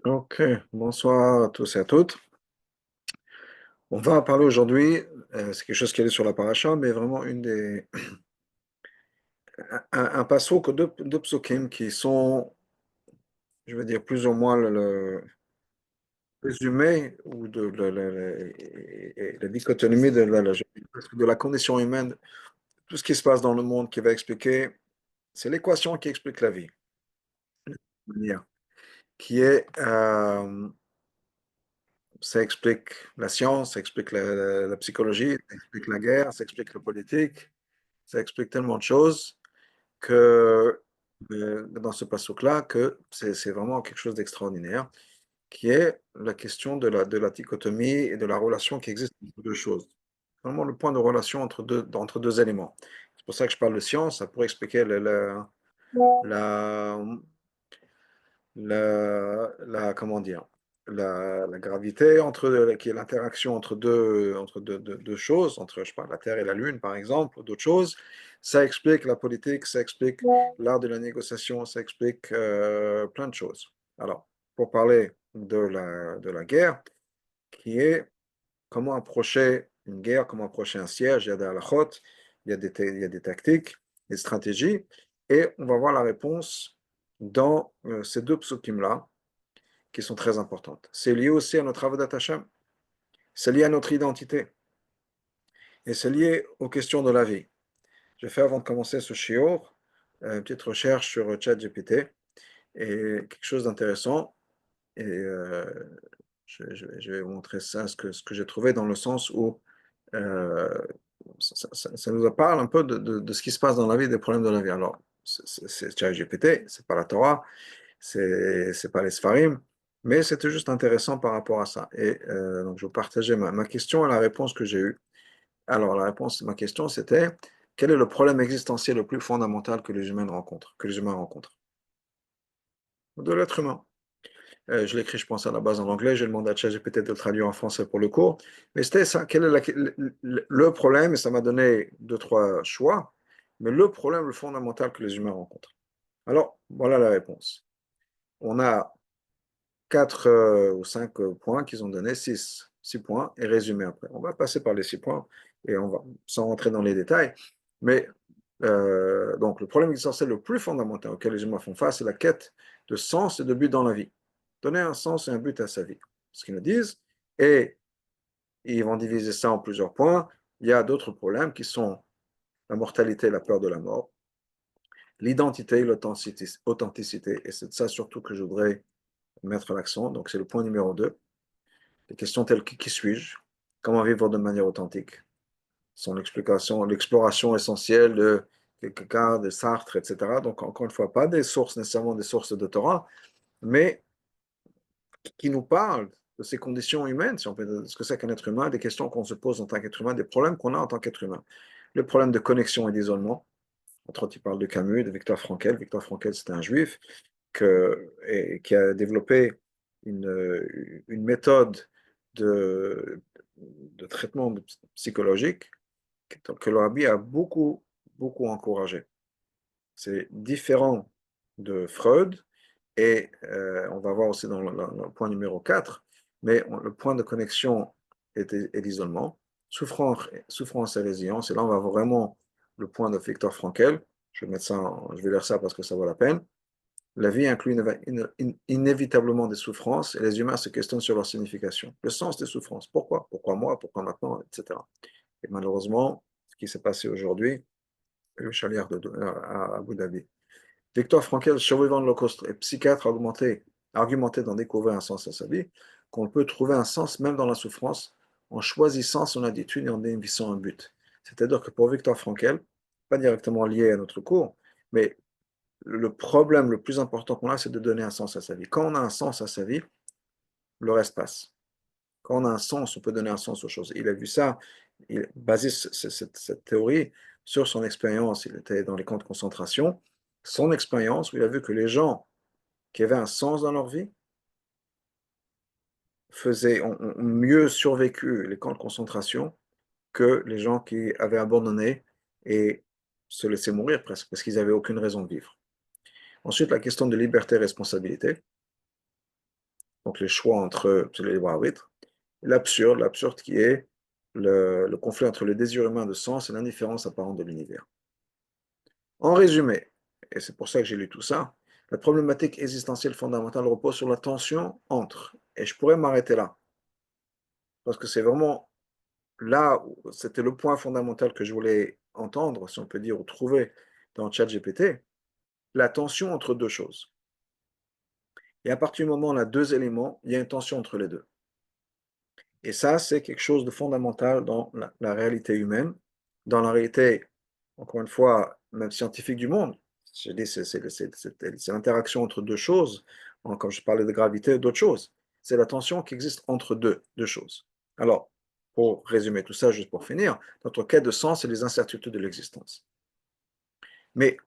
Ok, bonsoir à tous et à toutes. On va parler aujourd'hui, c'est quelque chose qui est sur la paracha, mais vraiment un passouk, deux psukim qui sont, je veux dire, plus ou moins le résumé ou la dichotomie de la condition humaine, tout ce qui se passe dans le monde qui va expliquer, c'est l'équation qui explique la vie, qui est, ça explique la science, ça explique la psychologie, ça explique la guerre, ça explique la politique. Ça explique tellement de choses que dans ce passouk-là, que c'est vraiment quelque chose d'extraordinaire, qui est la question de la dichotomie et de la relation qui existe entre deux choses. Vraiment le point de relation entre deux éléments. C'est pour ça que je parle de science, ça pourrait expliquer la, comment dire, la gravité qui est l'interaction entre deux choses, entre, je sais pas, la Terre et la Lune, par exemple, ou d'autres choses. Ça explique la politique, ça explique l'art de la négociation, ça explique plein de choses. Alors, pour parler de la guerre, qui est comment approcher une guerre, comment approcher un siège, il y a des halakhot, il y a des tactiques, des stratégies, et on va voir la réponse dans ces deux psukim-là, qui sont très importantes. C'est lié aussi à notre avodat Hashem, c'est lié à notre identité, et c'est lié aux questions de la vie. J'ai fait, avant de commencer ce shiur, une petite recherche sur ChatGPT, et quelque chose d'intéressant, et je vais vous montrer ça, ce que j'ai trouvé dans le sens où euh, ça nous parle un peu de ce qui se passe dans la vie, des problèmes de la vie. Alors, c'est ChatGPT, c'est pas la Torah, c'est pas les Sfarim, mais c'était juste intéressant par rapport à ça. Et donc, je vous partageais ma question et la réponse que j'ai eue. Alors, la réponse de ma question, c'était quel est le problème existentiel le plus fondamental que les humains rencontrent, que les humains rencontrent? De l'être humain. Je l'écris, je pense, à la base en anglais. J'ai demandé à ChatGPT de le traduire en français pour le cours. Mais c'était ça. Quel est le problème? Et ça m'a donné deux, trois choix. Mais le problème, le fondamental que les humains rencontrent. Alors, voilà la réponse. On a quatre ou cinq points qu'ils ont donnés, six points, et résumé après. On va passer par les 6 points et on va, sans rentrer dans les détails. Mais donc, le problème essentiel le plus fondamental auquel les humains font face, c'est la quête de sens et de but dans la vie. Donner un sens et un but à sa vie. Ce qu'ils nous disent. Et ils vont diviser ça en plusieurs points. Il y a d'autres problèmes qui sont la mortalité et la peur de la mort, l'identité et l'authenticité. Et c'est de ça surtout que je voudrais mettre l'accent. Donc, c'est le point numéro 2. Des questions telles que qui suis-je? Comment vivre de manière authentique? Son explication, l'exploration essentielle de quelqu'un, de Sartre, etc. Donc, encore une fois, pas des sources nécessairement des sources de Torah, mais qui nous parlent de ces conditions humaines, si on peut dire ce que c'est qu'un être humain, des questions qu'on se pose en tant qu'être humain, des problèmes qu'on a en tant qu'être humain. Le problème de connexion et d'isolement. Entre autres, il parle de Camus, de Victor Frankl. Victor Frankl, c'était un juif qui a développé une méthode de traitement psychologique que le rabbi a beaucoup encouragé. C'est différent de Freud, et on va voir aussi dans le point numéro 4, mais le point de connexion est l'isolement, souffrance et résilience, et là on va voir vraiment le point de Viktor Frankl. Je vais mettre ça, je vais lire ça parce que ça vaut la peine. La vie inclut inévitablement des souffrances et les humains se questionnent sur leur signification. Le sens des souffrances. Pourquoi? Pourquoi moi? Pourquoi maintenant? Etc. Et malheureusement, ce qui s'est passé aujourd'hui, le chaliard à Abu Dhabi. Victor Frankl, survivant de l'Holocauste et psychiatre, a argumenté d'en découvrir un sens à sa vie, qu'on peut trouver un sens même dans la souffrance en choisissant son attitude et en définissant un but. C'est-à-dire que pour Victor Frankl, pas directement lié à notre cours, mais le problème le plus important qu'on a, c'est de donner un sens à sa vie. Quand on a un sens à sa vie, le reste passe. Quand on a un sens, on peut donner un sens aux choses. Il a vu ça, il a basé cette théorie sur son expérience. Il était dans les camps de concentration. Son expérience, où il a vu que les gens qui avaient un sens dans leur vie ont mieux survécu les camps de concentration que les gens qui avaient abandonné et se laissaient mourir presque, parce qu'ils n'avaient aucune raison de vivre. Ensuite, la question de liberté et responsabilité. Donc, les choix entre le libre arbitre. L'absurde qui est le conflit entre le désir humain de sens et l'indifférence apparente de l'univers. En résumé, et c'est pour ça que j'ai lu tout ça, la problématique existentielle fondamentale repose sur la tension entre, et je pourrais m'arrêter là, parce que c'est vraiment là, c'était le point fondamental que je voulais entendre, si on peut dire, ou trouver dans ChatGPT, la tension entre deux choses. Et à partir du moment où on a deux éléments, il y a une tension entre les deux. Et ça, c'est quelque chose de fondamental dans la réalité humaine, dans la réalité, encore une fois, même scientifique du monde. Je dis, c'est l'interaction entre deux choses, comme je parlais de gravité, d'autres choses. C'est la tension qui existe entre deux choses. Alors, pour résumer tout ça, juste pour finir, notre quête de sens et les incertitudes de l'existence. Mais,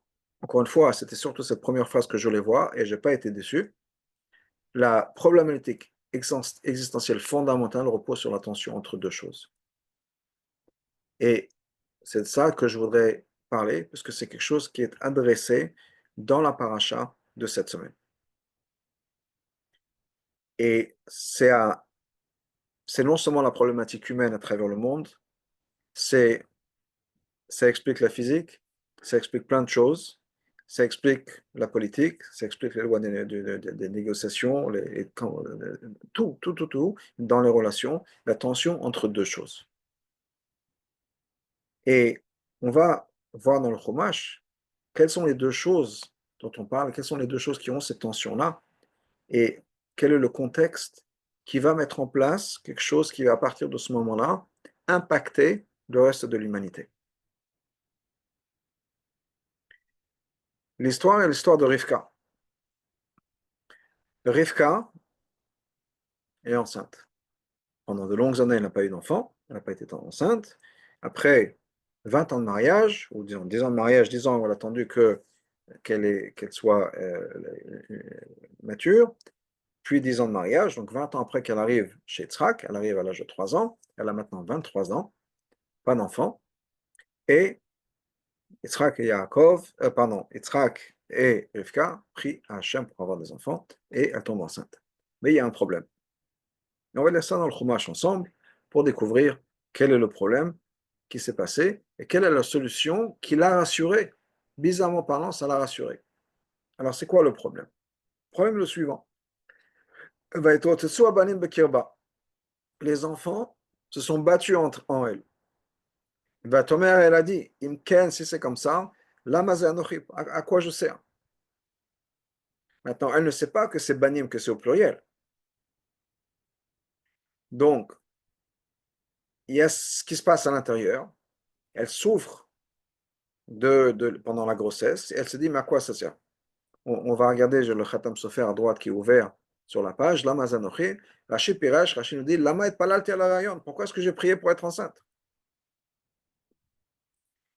encore une fois, c'était surtout cette première phrase que je voulais voir et je n'ai pas été déçu. La problématique existentielle fondamentale repose sur la tension entre deux choses. Et c'est de ça que je voudrais parler, parce que c'est quelque chose qui est adressé dans la paracha de cette semaine. Et c'est non seulement la problématique humaine à travers le monde, ça explique la physique, ça explique plein de choses, ça explique la politique, ça explique les lois des négociations, tout, dans les relations, la tension entre deux choses. Et on va voir dans le Chumash quelles sont les deux choses dont on parle, quelles sont les deux choses qui ont cette tension-là, et quel est le contexte qui va mettre en place quelque chose qui va, à partir de ce moment-là, impacter le reste de l'humanité. L'histoire est l'histoire de Rivka. Rivka est enceinte. Pendant de longues années, elle n'a pas eu d'enfant, elle n'a pas été enceinte. Après 20 ans de mariage, ou disons 10 ans de mariage, 10 ans, elle a attendu qu'elle soit mature, puis 10 ans de mariage, donc 20 ans après qu'elle arrive chez Yitzhak, elle arrive à l'âge de 3 ans, elle a maintenant 23 ans, pas d'enfant, et Yitzhak et Yitzhak et Rivka prient à Hachem pour avoir des enfants, et elle tombe enceinte. Mais il y a un problème. Et on va laisser ça dans le Chumash ensemble pour découvrir quel est le problème qui s'est passé et quelle est la solution qui l'a rassuré. Bizarrement parlant, ça l'a rassuré. Alors, c'est quoi le problème? Le problème est le suivant. Les enfants se sont battus en elles. Tomer, elle a dit, Imken, si c'est comme ça, à quoi je sers? Maintenant, elle ne sait pas que c'est banim, que c'est au pluriel. Donc, il y a ce qui se passe à l'intérieur. Elle souffre pendant la grossesse. Elle se dit, mais à quoi ça sert? On va regarder, j'ai le Khatam Sofer à droite qui est ouvert sur la page. Lama Zanochi, Rashi Pirash, Rashi nous dit, Lama et Palalti ala rayon. Pourquoi est-ce que j'ai prié pour être enceinte?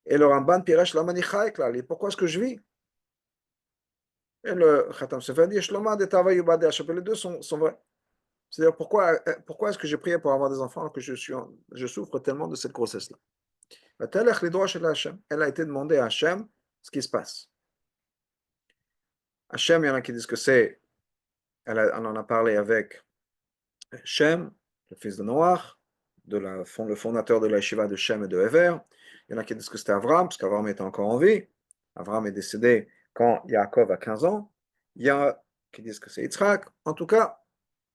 Et le Ramban Pirash, Lama Nichaek, là, pourquoi est-ce que je vis? Et le Khatam Sofer dit, Shloma de Tavayu Badesh. Les deux sont vrais. C'est-à-dire, pourquoi est-ce que j'ai prié pour avoir des enfants alors que je souffre tellement de cette grossesse-là? Elle a été demandée à Hachem ce qui se passe. Hachem, il y en a qui disent que c'est, on en a parlé avec Shem, le fils de Noach, le fondateur de la Yeshiva de Shem et de Hever. Il y en a qui disent que c'était Avram, parce qu'Avram était encore en vie. Avram est décédé quand Yaakov a 15 ans. Il y a qui disent que c'est Yitzhak. En tout cas,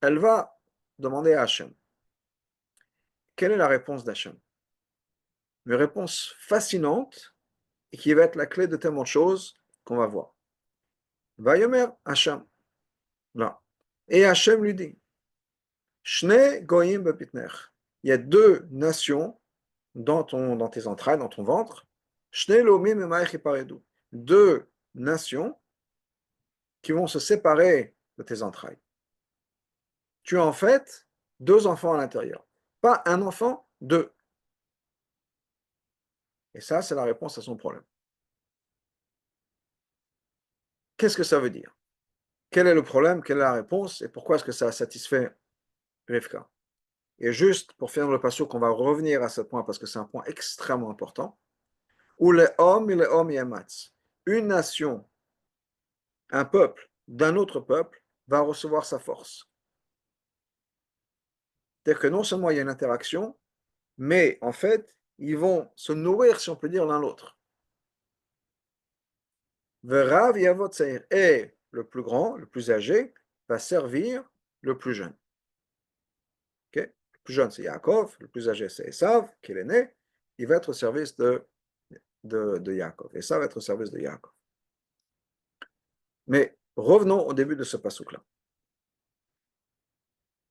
elle va demander à Hachem. Quelle est la réponse d'Hachem? Une réponse fascinante et qui va être la clé de tellement de choses qu'on va voir. Vayomer Hachem. Là. Et Hachem lui dit, Shne goyim bepitnech. Il y a deux nations dans tes entrailles, dans ton ventre. Shne lomim emaich iparedu. Deux nations qui vont se séparer de tes entrailles. Tu as en fait deux enfants à l'intérieur. Pas un enfant, deux. Et ça, c'est la réponse à son problème. Qu'est-ce que ça veut dire? Quel est le problème? Quelle est la réponse? Et pourquoi est-ce que ça a satisfait Rivka? Et juste pour faire le passage qu'on va revenir à ce point parce que c'est un point extrêmement important. Où les hommes et les hommes yamatz. Une nation un peuple d'un autre peuple va recevoir sa force. C'est-à-dire que non seulement il y a une interaction, mais en fait, ils vont se nourrir, si on peut dire, l'un l'autre. Verav Yavot Seir. Et le plus grand, le plus âgé, va servir le plus jeune. Okay? Le plus jeune, c'est Yaakov, le plus âgé, c'est Esav, qui est l'aîné. Il va être au service de Yaakov. Et ça va être au service de Yaakov. Mais revenons au début de ce passouk-là.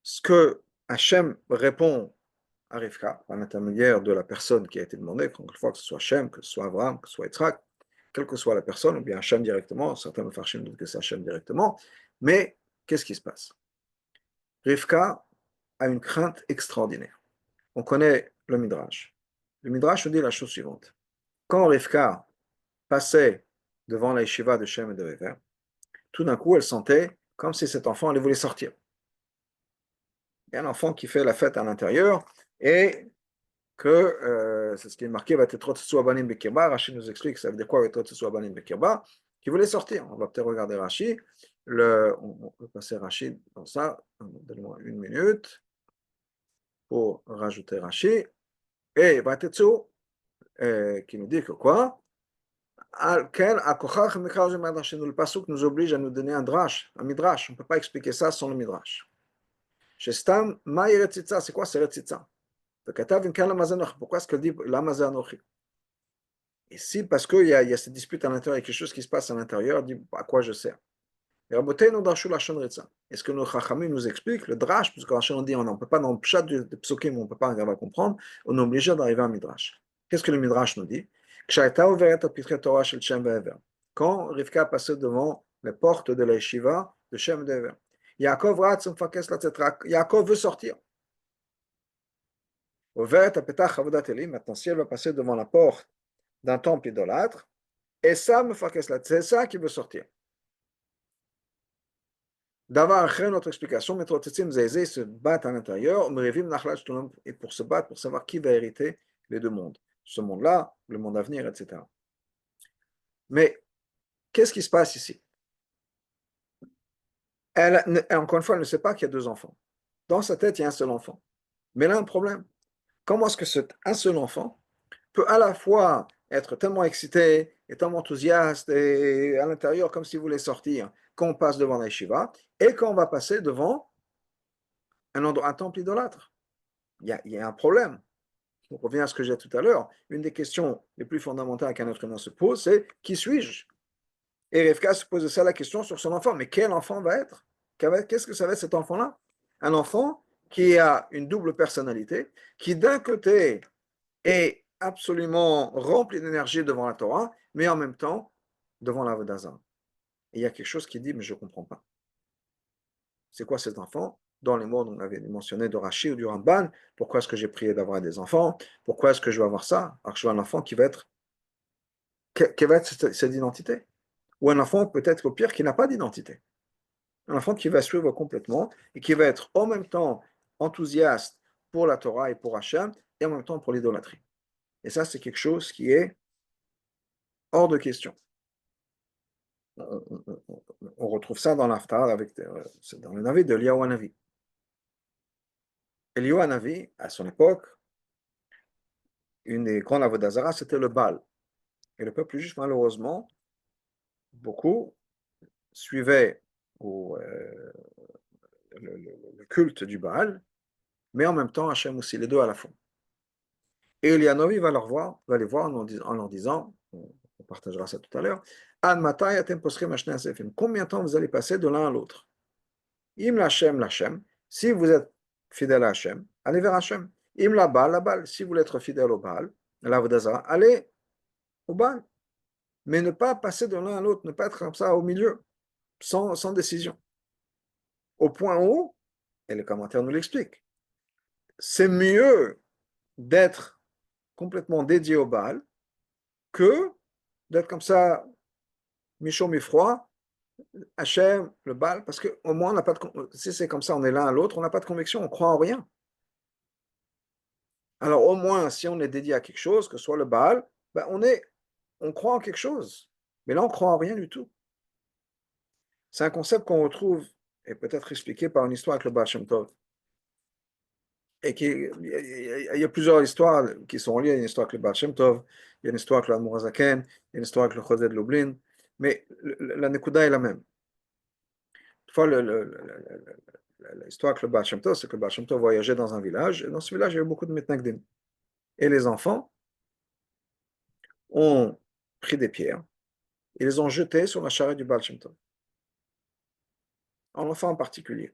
Ce que Hachem répond à Rivka, par l'intermédiaire de la personne qui a été demandée, encore une fois, que ce soit Hachem, que ce soit Abraham, que ce soit Yitzhak, quelle que soit la personne, ou bien Hachem directement, certains Mefarshim disent que c'est Hachem directement, mais qu'est-ce qui se passe? Rivka a une crainte extraordinaire. On connaît le Midrash. Le Midrash nous dit la chose suivante. Quand Rivka passait devant la yeshiva de Shem et de Hever, tout d'un coup, elle sentait comme si cet enfant allait voulait sortir. Il y a un enfant qui fait la fête à l'intérieur et que c'est ce qui est marqué, va être Abanim Bekirba. Rachid nous explique ça veut dire quoi, Abanim Bekirba, qui voulait sortir. On va peut-être regarder Rachid. On peut passer Rachid dans ça. Donne-moi une minute pour rajouter Rachid. Et Vatetsu, qui nous dit que quoi? Le pasuk nous oblige à nous donner un drash, un midrash. On ne peut pas expliquer ça sans le midrash. Shestam, ma yeretzitza, c'est quoi c'est retzitza? Pourquoi est-ce qu'elle dit l'amazanochi? Ici, parce qu'il y a cette dispute à l'intérieur, il y a quelque chose qui se passe à l'intérieur, dit à quoi je sers. Et est-ce que nos chachamim nous expliquent le drash, parce qu'en dit on ne peut pas dans le pshat de psukim, on ne peut pas arriver à comprendre, on est obligé d'arriver à un midrash. Qu'est-ce que le midrash nous dit? Quand Rivka passait devant les portes de la yeshiva de Shem et d'Ever, Yaakov veut sortir. Maintenant, si elle va passer devant la porte d'un temple idolâtre, et ça me c'est ça qui veut sortir. D'avoir après notre explication, Metrotetzim Zézé se battent à l'intérieur, et pour se battre, pour savoir qui va hériter les deux mondes. Ce monde-là, le monde à venir, etc. Mais qu'est-ce qui se passe ici? Encore une fois, elle ne sait pas qu'il y a deux enfants. Dans sa tête, il y a un seul enfant. Mais là, un problème. Comment est-ce que un seul enfant peut à la fois être tellement excité et tellement enthousiaste et à l'intérieur comme s'il voulait sortir quand on passe devant la yeshiva et quand on va passer devant un temple idolâtre? Il y a un problème. On revient à ce que j'ai dit tout à l'heure. Une des questions les plus fondamentales qu'un être humain se pose, c'est qui suis-je? Et Rivka se pose ça la question sur son enfant. Mais quel enfant va être? Qu'est-ce que ça va être cet enfant-là? Un enfant qui a une double personnalité, qui d'un côté est absolument rempli d'énergie devant la Torah, mais en même temps devant la Vodazah. Et il y a quelque chose qui dit, mais je ne comprends pas. C'est quoi cet enfant? Dans les mots dont on avait mentionné de Rashi ou du Ramban, pourquoi est-ce que j'ai prié d'avoir des enfants? Pourquoi est-ce que je vais avoir ça? Alors que je veux un enfant qui va être, qui va être cette identité. Ou un enfant peut-être au pire qui n'a pas d'identité. Un enfant qui va suivre complètement et qui va être en même temps enthousiaste pour la Torah et pour Hachem et en même temps pour l'idolâtrie. Et ça, c'est quelque chose qui est hors de question. On retrouve ça dans l'Haftarah, dans le Navi de Eliyahu Hanavi. Eliyahu Hanavi, à son époque, une des grandes avodas zarah, c'était le Baal. Et le peuple juif, malheureusement, beaucoup suivaient le culte du Baal, mais en même temps Hachem aussi, les deux à la fois. Et Eliyahu Hanavi va les voir en leur disant, on partagera ça tout à l'heure, combien de temps vous allez passer de l'un à l'autre? Im l'Hachem, si vous êtes fidèle à Hachem, allez vers Hachem. Im la Baal, si vous voulez être fidèle au Baal, à l'Avodah Zarah, allez au Baal. Mais ne pas passer de l'un à l'autre, ne pas être comme ça au milieu, sans décision. Au point où, et le commentaire nous l'explique, c'est mieux d'être complètement dédié au Baal que d'être comme ça, mi-chaud, mi-froid, Hachem, le Baal, parce qu'au moins, on n'a pas si c'est comme ça, on est l'un à l'autre, on n'a pas de conviction, on croit en rien. Alors au moins, si on est dédié à quelque chose, que ce soit le Baal, ben on croit en quelque chose. Mais là, on croit en rien du tout. C'est un concept qu'on retrouve, et peut-être expliqué par une histoire avec le Baal Shem Tov. Et il y a plusieurs histoires qui sont liées. Il y a une histoire avec le Baal Shem Tov, il y a une histoire avec le Admor HaZaken, il y a une histoire avec le Chozeh de Lublin, mais la Nekuda est la même. Toutefois, l'histoire avec le Baal Shem Tov, c'est que le Baal Shem Tov voyageait dans un village, et dans ce village, il y avait beaucoup de Metnagdim. Et les enfants ont pris des pierres et les ont jetées sur la charrette du Baal Shem Tov. Un enfant en particulier,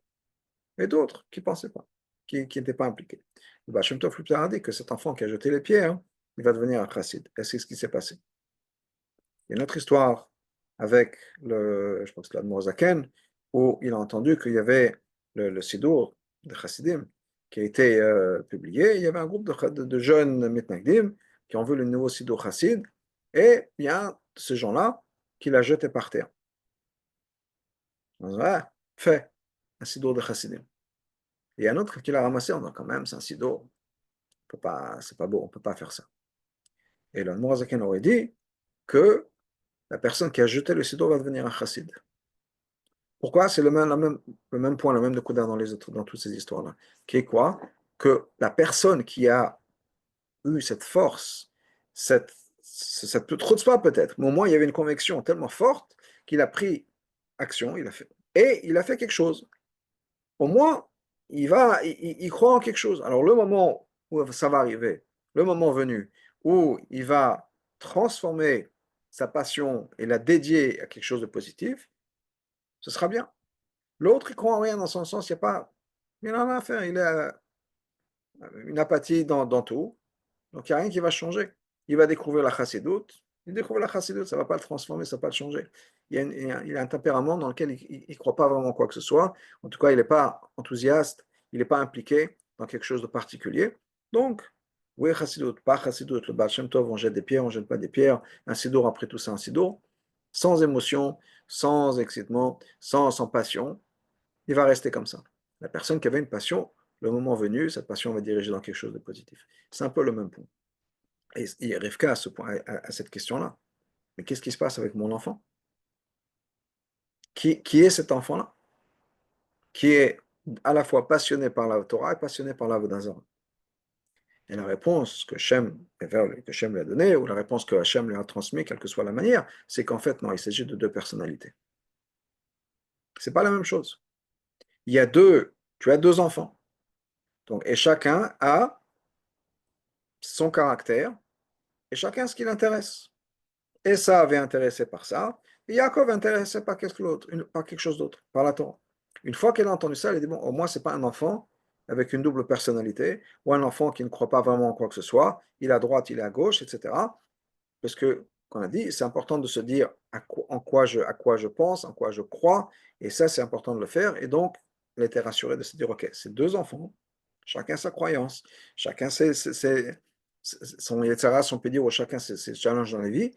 mais d'autres qui ne pensaient pas, qui n'étaient pas impliqués. Le Baal Shem Tov plus tard a dit que cet enfant qui a jeté les pierres, il va devenir un chassid. Et c'est ce qui s'est passé. Il y a une autre histoire avec je pense que l'Admor Zaken, où il a entendu qu'il y avait le Sidour de Chassidim qui a été publié. Il y avait un groupe de jeunes Mitnagdim qui ont vu le nouveau Sidour Chassid, et il y a un de ces gens-là qui l'a jeté par terre. On dit, ah, fait un Sidour de Chassidim. Et il y a un autre qui l'a ramassé, on dit quand même, c'est un Sidour, c'est pas beau, on ne peut pas faire ça. Et l'Admor Zaken aurait dit que la personne qui a jeté le Sidour va devenir un Chassid. Pourquoi? C'est le même point, le même de Koudar dans toutes ces histoires-là. Qui est quoi? Que la personne qui a eu cette force, trop de soi peut-être, mais au moins il y avait une conviction tellement forte qu'il a pris action, il a fait quelque chose. Au moins, il croit en quelque chose. Alors le moment où ça va arriver, le moment venu, où il va transformer sa passion et la dédier à quelque chose de positif, ce sera bien. L'autre, il croit en rien dans son sens, il en a à faire, il a une apathie dans tout, donc il n'y a rien qui va changer. Il va découvrir la chassidoute, il découvre la chassidoute, ça ne va pas le transformer, ça ne va pas le changer. Il a un tempérament dans lequel il ne croit pas vraiment quoi que ce soit, en tout cas il n'est pas enthousiaste, il n'est pas impliqué dans quelque chose de particulier. Donc, oui, chassidoute, pas chassidoute, le Baal Shem Tov, on jette des pierres, on ne jette pas des pierres, un sidour après tout c'est un sidour, sans émotion, sans excitement, sans passion, il va rester comme ça. La personne qui avait une passion, le moment venu, cette passion va diriger dans quelque chose de positif. C'est un peu le même point. Et Rivka à ce point, à cette question-là. Mais qu'est-ce qui se passe avec mon enfant? Qui est cet enfant-là? Qui est à la fois passionné par la Torah et passionné par l'Avodah Zarah. Et la réponse que Shem lui a donnée, ou la réponse que Hachem lui a transmise, quelle que soit la manière, c'est qu'en fait, non, il s'agit de deux personnalités. C'est pas la même chose. Tu as deux enfants. Donc, et chacun a son caractère, et chacun ce qui l'intéresse. Esav est intéressé par ça, et Yaakov est intéressé par quelque chose d'autre, par la Torah. Une fois qu'elle a entendu ça, elle a dit, bon, au moins, ce n'est pas un enfant avec une double personnalité, ou un enfant qui ne croit pas vraiment en quoi que ce soit, il est à droite, il est à gauche, etc. Parce que, comme on a dit, c'est important de se dire à quoi je pense, en quoi je crois, et ça, c'est important de le faire, et donc, elle était rassurée de se dire, ok, c'est deux enfants, chacun sa croyance, chacun son Yetzara, si on peut dire, ou chacun ses challenges dans la vie,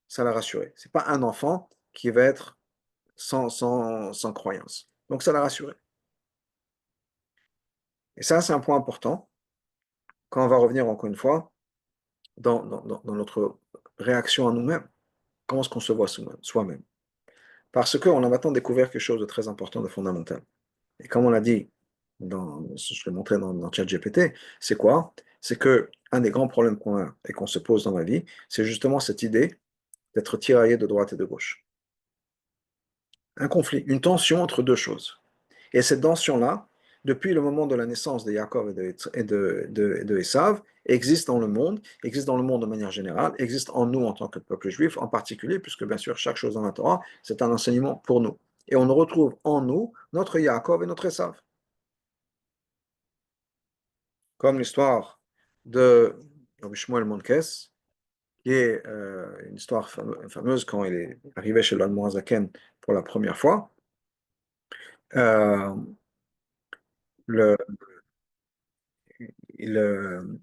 ça l'a rassuré. Ce n'est pas un enfant qui va être sans croyance. Donc ça l'a rassuré. Et ça, c'est un point important quand on va revenir encore une fois dans notre réaction à nous-mêmes. Comment est-ce qu'on se voit soi-même? Parce qu'on a maintenant découvert quelque chose de très important, de fondamental. Et comme on l'a dit, je l'ai montré dans ChatGPT, c'est quoi? C'est que un des grands problèmes qu'on a et qu'on se pose dans la vie, c'est justement cette idée d'être tiraillé de droite et de gauche. Un conflit, une tension entre deux choses. Et cette tension-là, depuis le moment de la naissance de Yaakov et de Esav, existe dans le monde de manière générale, existe en nous en tant que peuple juif en particulier, puisque bien sûr chaque chose dans la Torah, c'est un enseignement pour nous. Et on retrouve en nous notre Yaakov et notre Esav. Comme l'histoire de Rabbi Shmuel Monkes, qui est une histoire fameuse quand il est arrivé chez l'Admorazaken pour la première fois. Euh, le, il,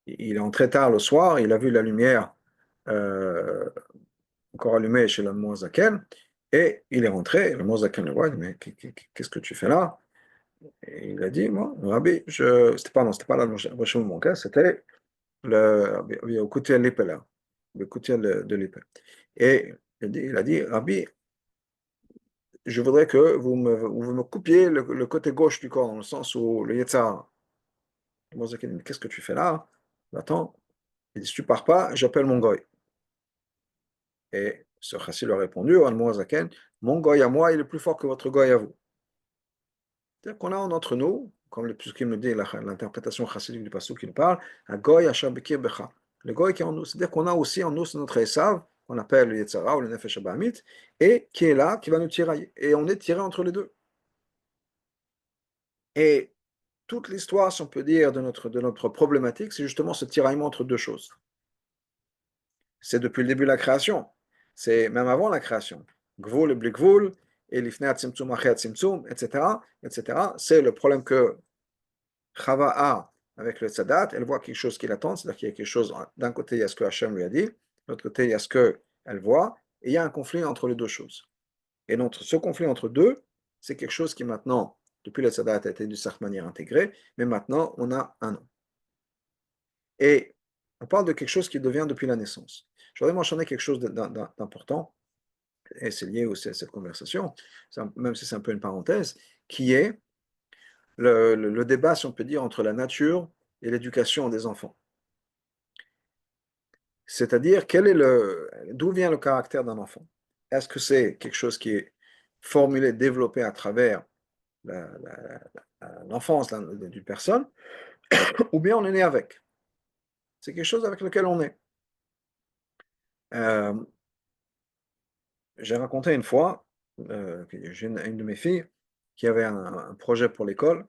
il est entré tard le soir, il a vu la lumière euh, encore allumée chez le Mozaken, et il est rentré, le Mozaken le voit, il dit, mais qu'est-ce que tu fais là? Et il a dit, moi, Rabbi, c'était pas là mon cas, c'était au côté de l'épée là, le côté de l'épée. Et il a dit, Rabbi, je voudrais que vous me coupiez le côté gauche du corps, dans le sens où le Yetzirah. Mais qu'est-ce que tu fais là? Attends, il dit, si tu pars pas, j'appelle mon goy. Et ce chassid lui a répondu, Al-Muazaken, mon goy à moi, il est plus fort que votre goy à vous. C'est-à-dire qu'on a entre nous, comme le Psukim nous dit, l'interprétation chassidique du passage qui nous parle, un goy achar bekir becha. Le goy qui est en nous, c'est-à-dire qu'on a aussi en nous notre Esav, qu'on appelle le Yetzara ou le Nefesh Abahamit, et qui est là, qui va nous tirailler. Et on est tiré entre les deux. Et toute l'histoire, si on peut dire, de notre problématique, c'est justement ce tiraillement entre deux choses. C'est depuis le début de la création. C'est même avant la création. Gvul et Blikvul, et l'ifnei atzimtzum achet atzimtzum, etc., etc. C'est le problème que Chava a avec le Tzadat, elle voit quelque chose qui l'attend, c'est-à-dire qu'il y a quelque chose, d'un côté, il y a ce que Hachem lui a dit, de l'autre côté, il y a ce qu'elle voit, et il y a un conflit entre les deux choses. Et donc, ce conflit entre deux, c'est quelque chose qui maintenant, depuis le Tzadat, a été d'une certaine manière intégré, mais maintenant, on a un nom. Et on parle de quelque chose qui devient depuis la naissance. Je voudrais mentionner quelque chose d'important, et c'est lié aussi à cette conversation, même si c'est un peu une parenthèse, qui est le débat, si on peut dire, entre la nature et l'éducation des enfants. C'est-à-dire, d'où vient le caractère d'un enfant? Est-ce que c'est quelque chose qui est formulé, développé à travers l'enfance d'une personne, ou bien on est né avec? C'est quelque chose avec lequel on est. Euh, j'ai raconté une fois, que j'ai une de mes filles qui avait un projet pour l'école,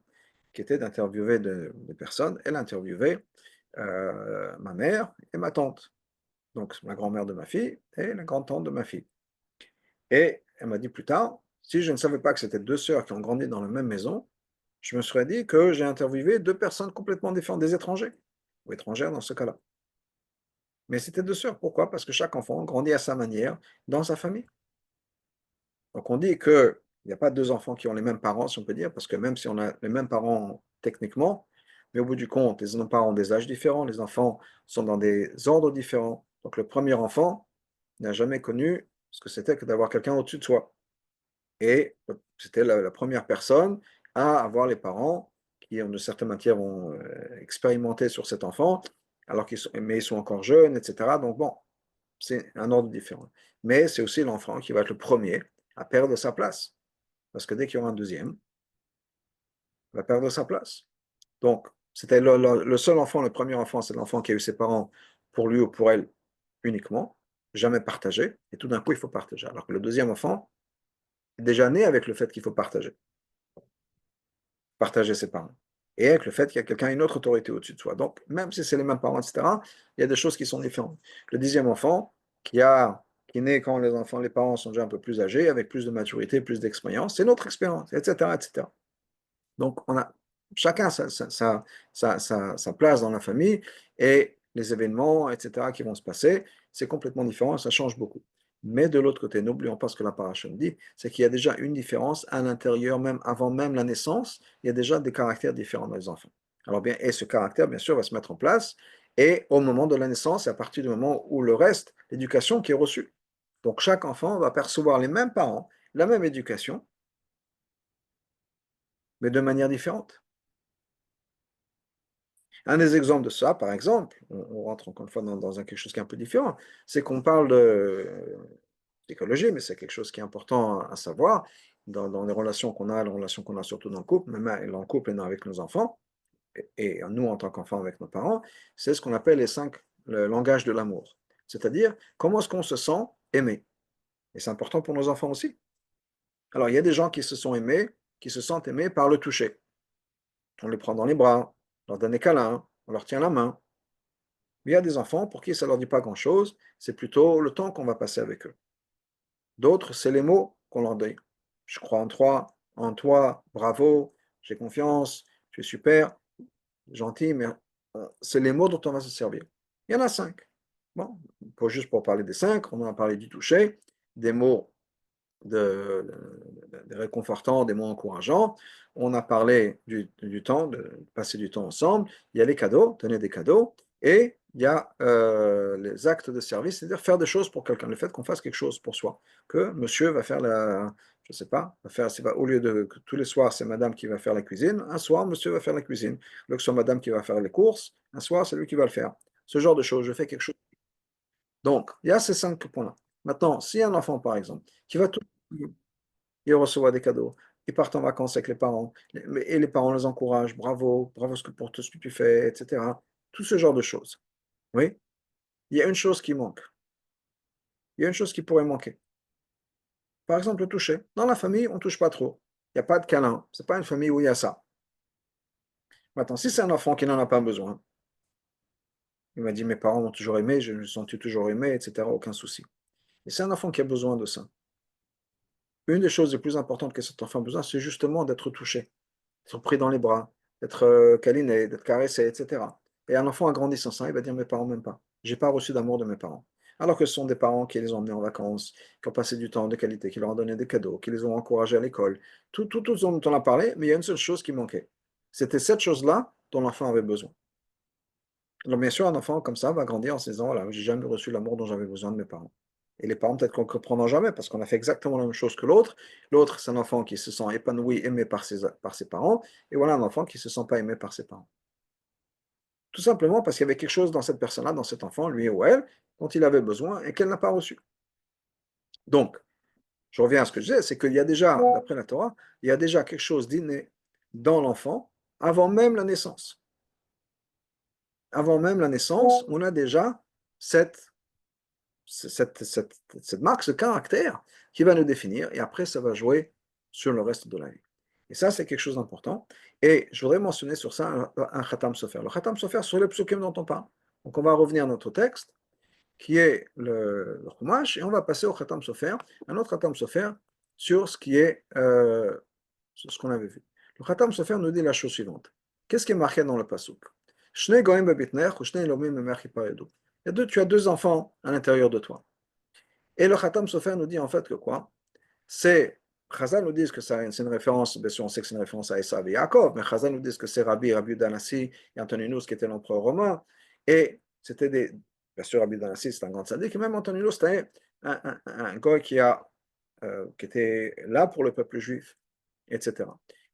qui était d'interviewer des personnes. Elle interviewait ma mère et ma tante. Donc la grand-mère de ma fille et la grand-tante de ma fille. Et elle m'a dit plus tard, si je ne savais pas que c'était deux sœurs qui ont grandi dans la même maison, je me serais dit que j'ai interviewé deux personnes complètement différentes, des étrangers, ou étrangères dans ce cas-là. Mais c'était deux sœurs. Pourquoi? Parce que chaque enfant grandit à sa manière dans sa famille. Donc on dit qu'il n'y a pas deux enfants qui ont les mêmes parents, si on peut dire, parce que même si on a les mêmes parents techniquement, mais au bout du compte, les parents ont des âges différents, les enfants sont dans des ordres différents. Donc le premier enfant n'a jamais connu ce que c'était que d'avoir quelqu'un au-dessus de soi. Et c'était la première personne à avoir les parents qui, en de certaines matières, vont expérimenter sur cet enfant, mais ils sont encore jeunes, etc. Donc bon, c'est un ordre différent. Mais c'est aussi l'enfant qui va être le premier à perdre sa place. Parce que dès qu'il y aura un deuxième, il va perdre sa place. Donc, c'était le seul enfant, le premier enfant, c'est l'enfant qui a eu ses parents pour lui ou pour elle uniquement, jamais partagé, et tout d'un coup, il faut partager. Alors que le deuxième enfant est déjà né avec le fait qu'il faut partager ses parents. Et avec le fait qu'il y a quelqu'un, une autre autorité au-dessus de soi. Donc, même si c'est les mêmes parents, etc., il y a des choses qui sont différentes. Le dixième enfant, qui naît quand les parents sont déjà un peu plus âgés, avec plus de maturité, plus d'expérience, c'est notre expérience, etc., etc. Donc, on a chacun sa place dans la famille et les événements, etc., qui vont se passer, c'est complètement différent, ça change beaucoup. Mais de l'autre côté, n'oublions pas ce que la paracha nous dit, c'est qu'il y a déjà une différence à l'intérieur, même avant même la naissance, il y a déjà des caractères différents dans les enfants. Alors bien, et ce caractère, bien sûr, va se mettre en place, et au moment de la naissance, et à partir du moment où le reste, l'éducation qui est reçue. Donc chaque enfant va percevoir les mêmes parents, la même éducation, mais de manière différente. Un des exemples de ça, par exemple, on rentre encore une fois dans quelque chose qui est un peu différent, c'est qu'on parle d'écologie, mais c'est quelque chose qui est important à savoir dans les relations qu'on a surtout dans le couple, même dans le couple et avec nos enfants, et nous en tant qu'enfants avec nos parents, c'est ce qu'on appelle le langage de l'amour. C'est-à-dire, comment est-ce qu'on se sent aimé? Et c'est important pour nos enfants aussi. Alors, il y a des gens qui se sont aimés, qui se sentent aimés par le toucher. On les prend dans les bras, on leur donne des câlins, on leur tient la main. Mais il y a des enfants pour qui ça ne leur dit pas grand-chose, c'est plutôt le temps qu'on va passer avec eux. D'autres, c'est les mots qu'on leur dit. Je crois en toi, bravo, j'ai confiance, tu es super, gentil, mais c'est les mots dont on va se servir. Il y en a 5. Bon, juste pour parler des 5, on en a parlé du toucher, des mots de réconfortants, des mots encourageants. On a parlé du temps, de passer du temps ensemble. Il y a les cadeaux, donner des cadeaux. Et il y a les actes de service, c'est-à-dire faire des choses pour quelqu'un, le fait qu'on fasse quelque chose pour soi, que monsieur va faire je sais pas, au lieu de que tous les soirs c'est madame qui va faire la cuisine, un soir monsieur va faire la cuisine, au lieu que ce soit madame qui va faire les courses, un soir c'est lui qui va le faire. Ce genre de choses, je fais quelque chose. Donc, il y a ces 5 points-là. Maintenant, si un enfant, par exemple, qui va tout, il reçoit des cadeaux, il part en vacances avec les parents, et les parents les encouragent, bravo, bravo pour tout ce que tu fais, etc. Tout ce genre de choses. Oui, il y a une chose qui manque. Il y a une chose qui pourrait manquer. Par exemple, le toucher. Dans la famille, on ne touche pas trop. Il n'y a pas de câlin. Ce n'est pas une famille où il y a ça. Maintenant, si c'est un enfant qui n'en a pas besoin, il m'a dit mes parents m'ont toujours aimé, je me sens toujours aimé, etc. Aucun souci. Et c'est un enfant qui a besoin de ça. Une des choses les plus importantes que cet enfant a besoin, c'est justement d'être touché, d'être pris dans les bras, d'être câliné, d'être caressé, etc. Et un enfant grandissant ça, il va dire mes parents m'aiment pas. J'ai pas reçu d'amour de mes parents. Alors que ce sont des parents qui les ont emmenés en vacances, qui ont passé du temps de qualité, qui leur ont donné des cadeaux, qui les ont encouragés à l'école. Tout ce dont on a parlé, mais il y a une seule chose qui manquait. C'était cette chose-là dont l'enfant avait besoin. Alors bien sûr, un enfant comme ça va grandir en se disant, voilà, j'ai jamais reçu l'amour dont j'avais besoin de mes parents. Et les parents, peut-être qu'on ne comprendra jamais parce qu'on a fait exactement la même chose que l'autre. L'autre, c'est un enfant qui se sent épanoui, aimé par ses parents. Et voilà un enfant qui ne se sent pas aimé par ses parents. Tout simplement parce qu'il y avait quelque chose dans cette personne-là, dans cet enfant, lui ou elle, dont il avait besoin et qu'elle n'a pas reçu. Donc, je reviens à ce que je disais, c'est qu'il y a déjà, d'après la Torah, il y a déjà quelque chose d'inné dans l'enfant avant même la naissance. Avant même la naissance, on a déjà cette cette marque, ce caractère qui va nous définir, et après, ça va jouer sur le reste de la vie. Et ça, c'est quelque chose d'important. Et je voudrais mentionner sur ça un Khatam Sofer. Le Khatam Sofer sur les psukim dont on parle. Donc, on va revenir à notre texte, qui est le Chumash, et on va passer au Khatam Sofer, un autre Khatam Sofer, sur ce qui est sur ce qu'on avait vu. Le Khatam Sofer nous dit la chose suivante. Qu'est-ce qui est marqué dans le Pasuk? Shnei goyim bebitner, ou shnei elomim memer chiparedu. Tu as 2 enfants à l'intérieur de toi. Et le Khatam Sofer nous dit en fait que quoi? C'est, Chazal nous dit que c'est une référence, bien sûr on sait que c'est une référence à Esav et Yaakov, mais Chazal nous dit que c'est Rabbi Udanassi et Antoninus qui était l'empereur romain, et c'était bien sûr Rabbi Udanassi c'est un grand sadique, et même Antoninus c'était un gars qui était là pour le peuple juif, etc.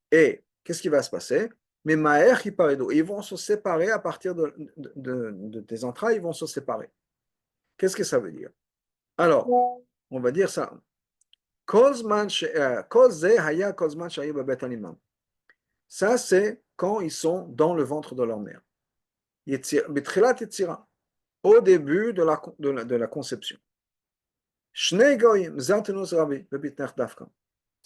Et qu'est-ce qui va se passer? Mais Maher Hiparedo, ils vont se séparer à partir des entrailles, ils vont se séparer. Qu'est-ce que ça veut dire? Alors, on va dire ça. Ça, c'est quand ils sont dans le ventre de leur mère. Au début de la conception.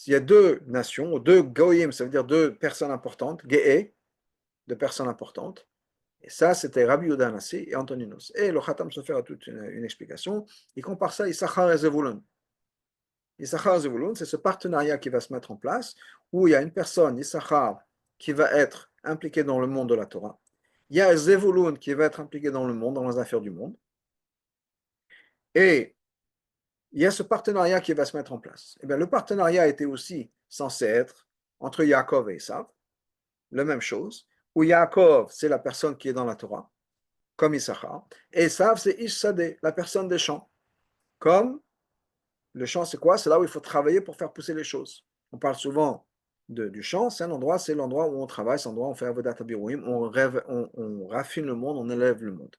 Il y a 2 nations, ou 2 goyim, ça veut dire 2 personnes importantes, ge'e, 2 personnes importantes. Et ça, c'était Rabbi Yehuda Hanassi et Antoninos. Et le Khatam Sofer a toute une explication. Il compare ça à Issachar et Zevulun. Issachar Zevulun, c'est ce partenariat qui va se mettre en place, où il y a une personne, Issachar, qui va être impliquée dans le monde de la Torah. Il y a Zevulun qui va être impliqué dans le monde, dans les affaires du monde. Et il y a ce partenariat qui va se mettre en place. Et bien, le partenariat était aussi censé être entre Yaakov et Esav, la même chose, où Yaakov, c'est la personne qui est dans la Torah, comme Issachar, et Esav, c'est Ishsadeh, la personne des champs, comme le champ, c'est quoi? C'est là où il faut travailler pour faire pousser les choses. On parle souvent du champ, c'est l'endroit où on travaille, c'est l'endroit où on fait Avodat Habirouim, on raffine le monde, on élève le monde.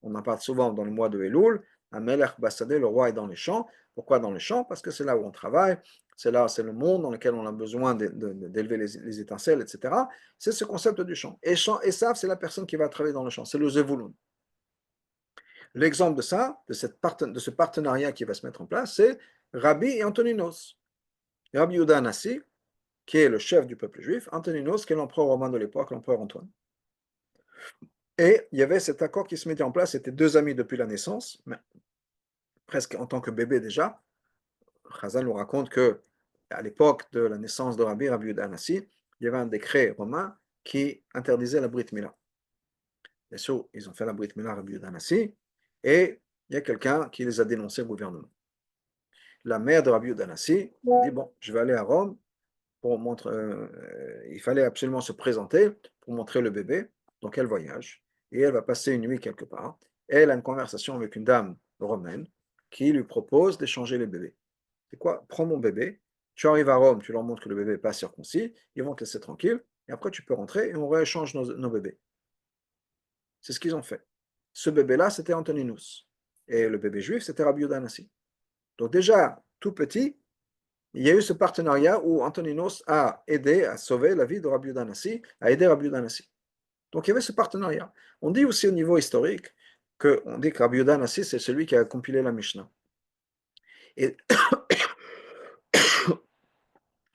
On en parle souvent dans le mois de Elul, Amelech Bassadeh, le roi est dans les champs. Pourquoi dans les champs? Parce que c'est là où on travaille, c'est le monde dans lequel on a besoin d'élever les étincelles, etc. C'est ce concept du champ. Et Esav, c'est la personne qui va travailler dans le champ, c'est le Zevulun. L'exemple de ça, de ce partenariat qui va se mettre en place, c'est Rabbi et Antoninos. Rabbi Yehuda Hanassi, qui est le chef du peuple juif, Antoninos, qui est l'empereur romain de l'époque, l'empereur Antoine. Et il y avait cet accord qui se mettait en place, c'était 2 amis depuis la naissance, mais presque en tant que bébé déjà. Chazal nous raconte que à l'époque de la naissance de Rabbi Yehuda Hanassi, il y avait un décret romain qui interdisait la Brit Mila. Bien sûr, ils ont fait la Brit Mila à Rabbi Yehuda Hanassi, et il y a quelqu'un qui les a dénoncés au gouvernement. La mère de Rabbi Yehuda Hanassi dit, bon, je vais aller à Rome pour montrer, il fallait absolument se présenter pour montrer le bébé. Donc elle voyage. et elle va passer une nuit quelque part, et elle a une conversation avec une dame romaine qui lui propose d'échanger les bébés. C'est quoi? Prends mon bébé, tu arrives à Rome, tu leur montres que le bébé n'est pas circoncis, ils vont te laisser tranquille, et après tu peux rentrer et on rééchange nos bébés. C'est ce qu'ils ont fait. Ce bébé-là, c'était Antoninus. Et le bébé juif, c'était Rabbi Yehuda Hanassi. Donc déjà, tout petit, il y a eu ce partenariat où Antoninus a aidé à sauver la vie de Rabbi Yehuda Hanassi, a aidé Rabbi Yehuda Hanassi. Donc il y avait ce partenariat. On dit aussi au niveau historique on dit que Rabbi Yehuda Hanassi, c'est celui qui a compilé la Mishnah. Et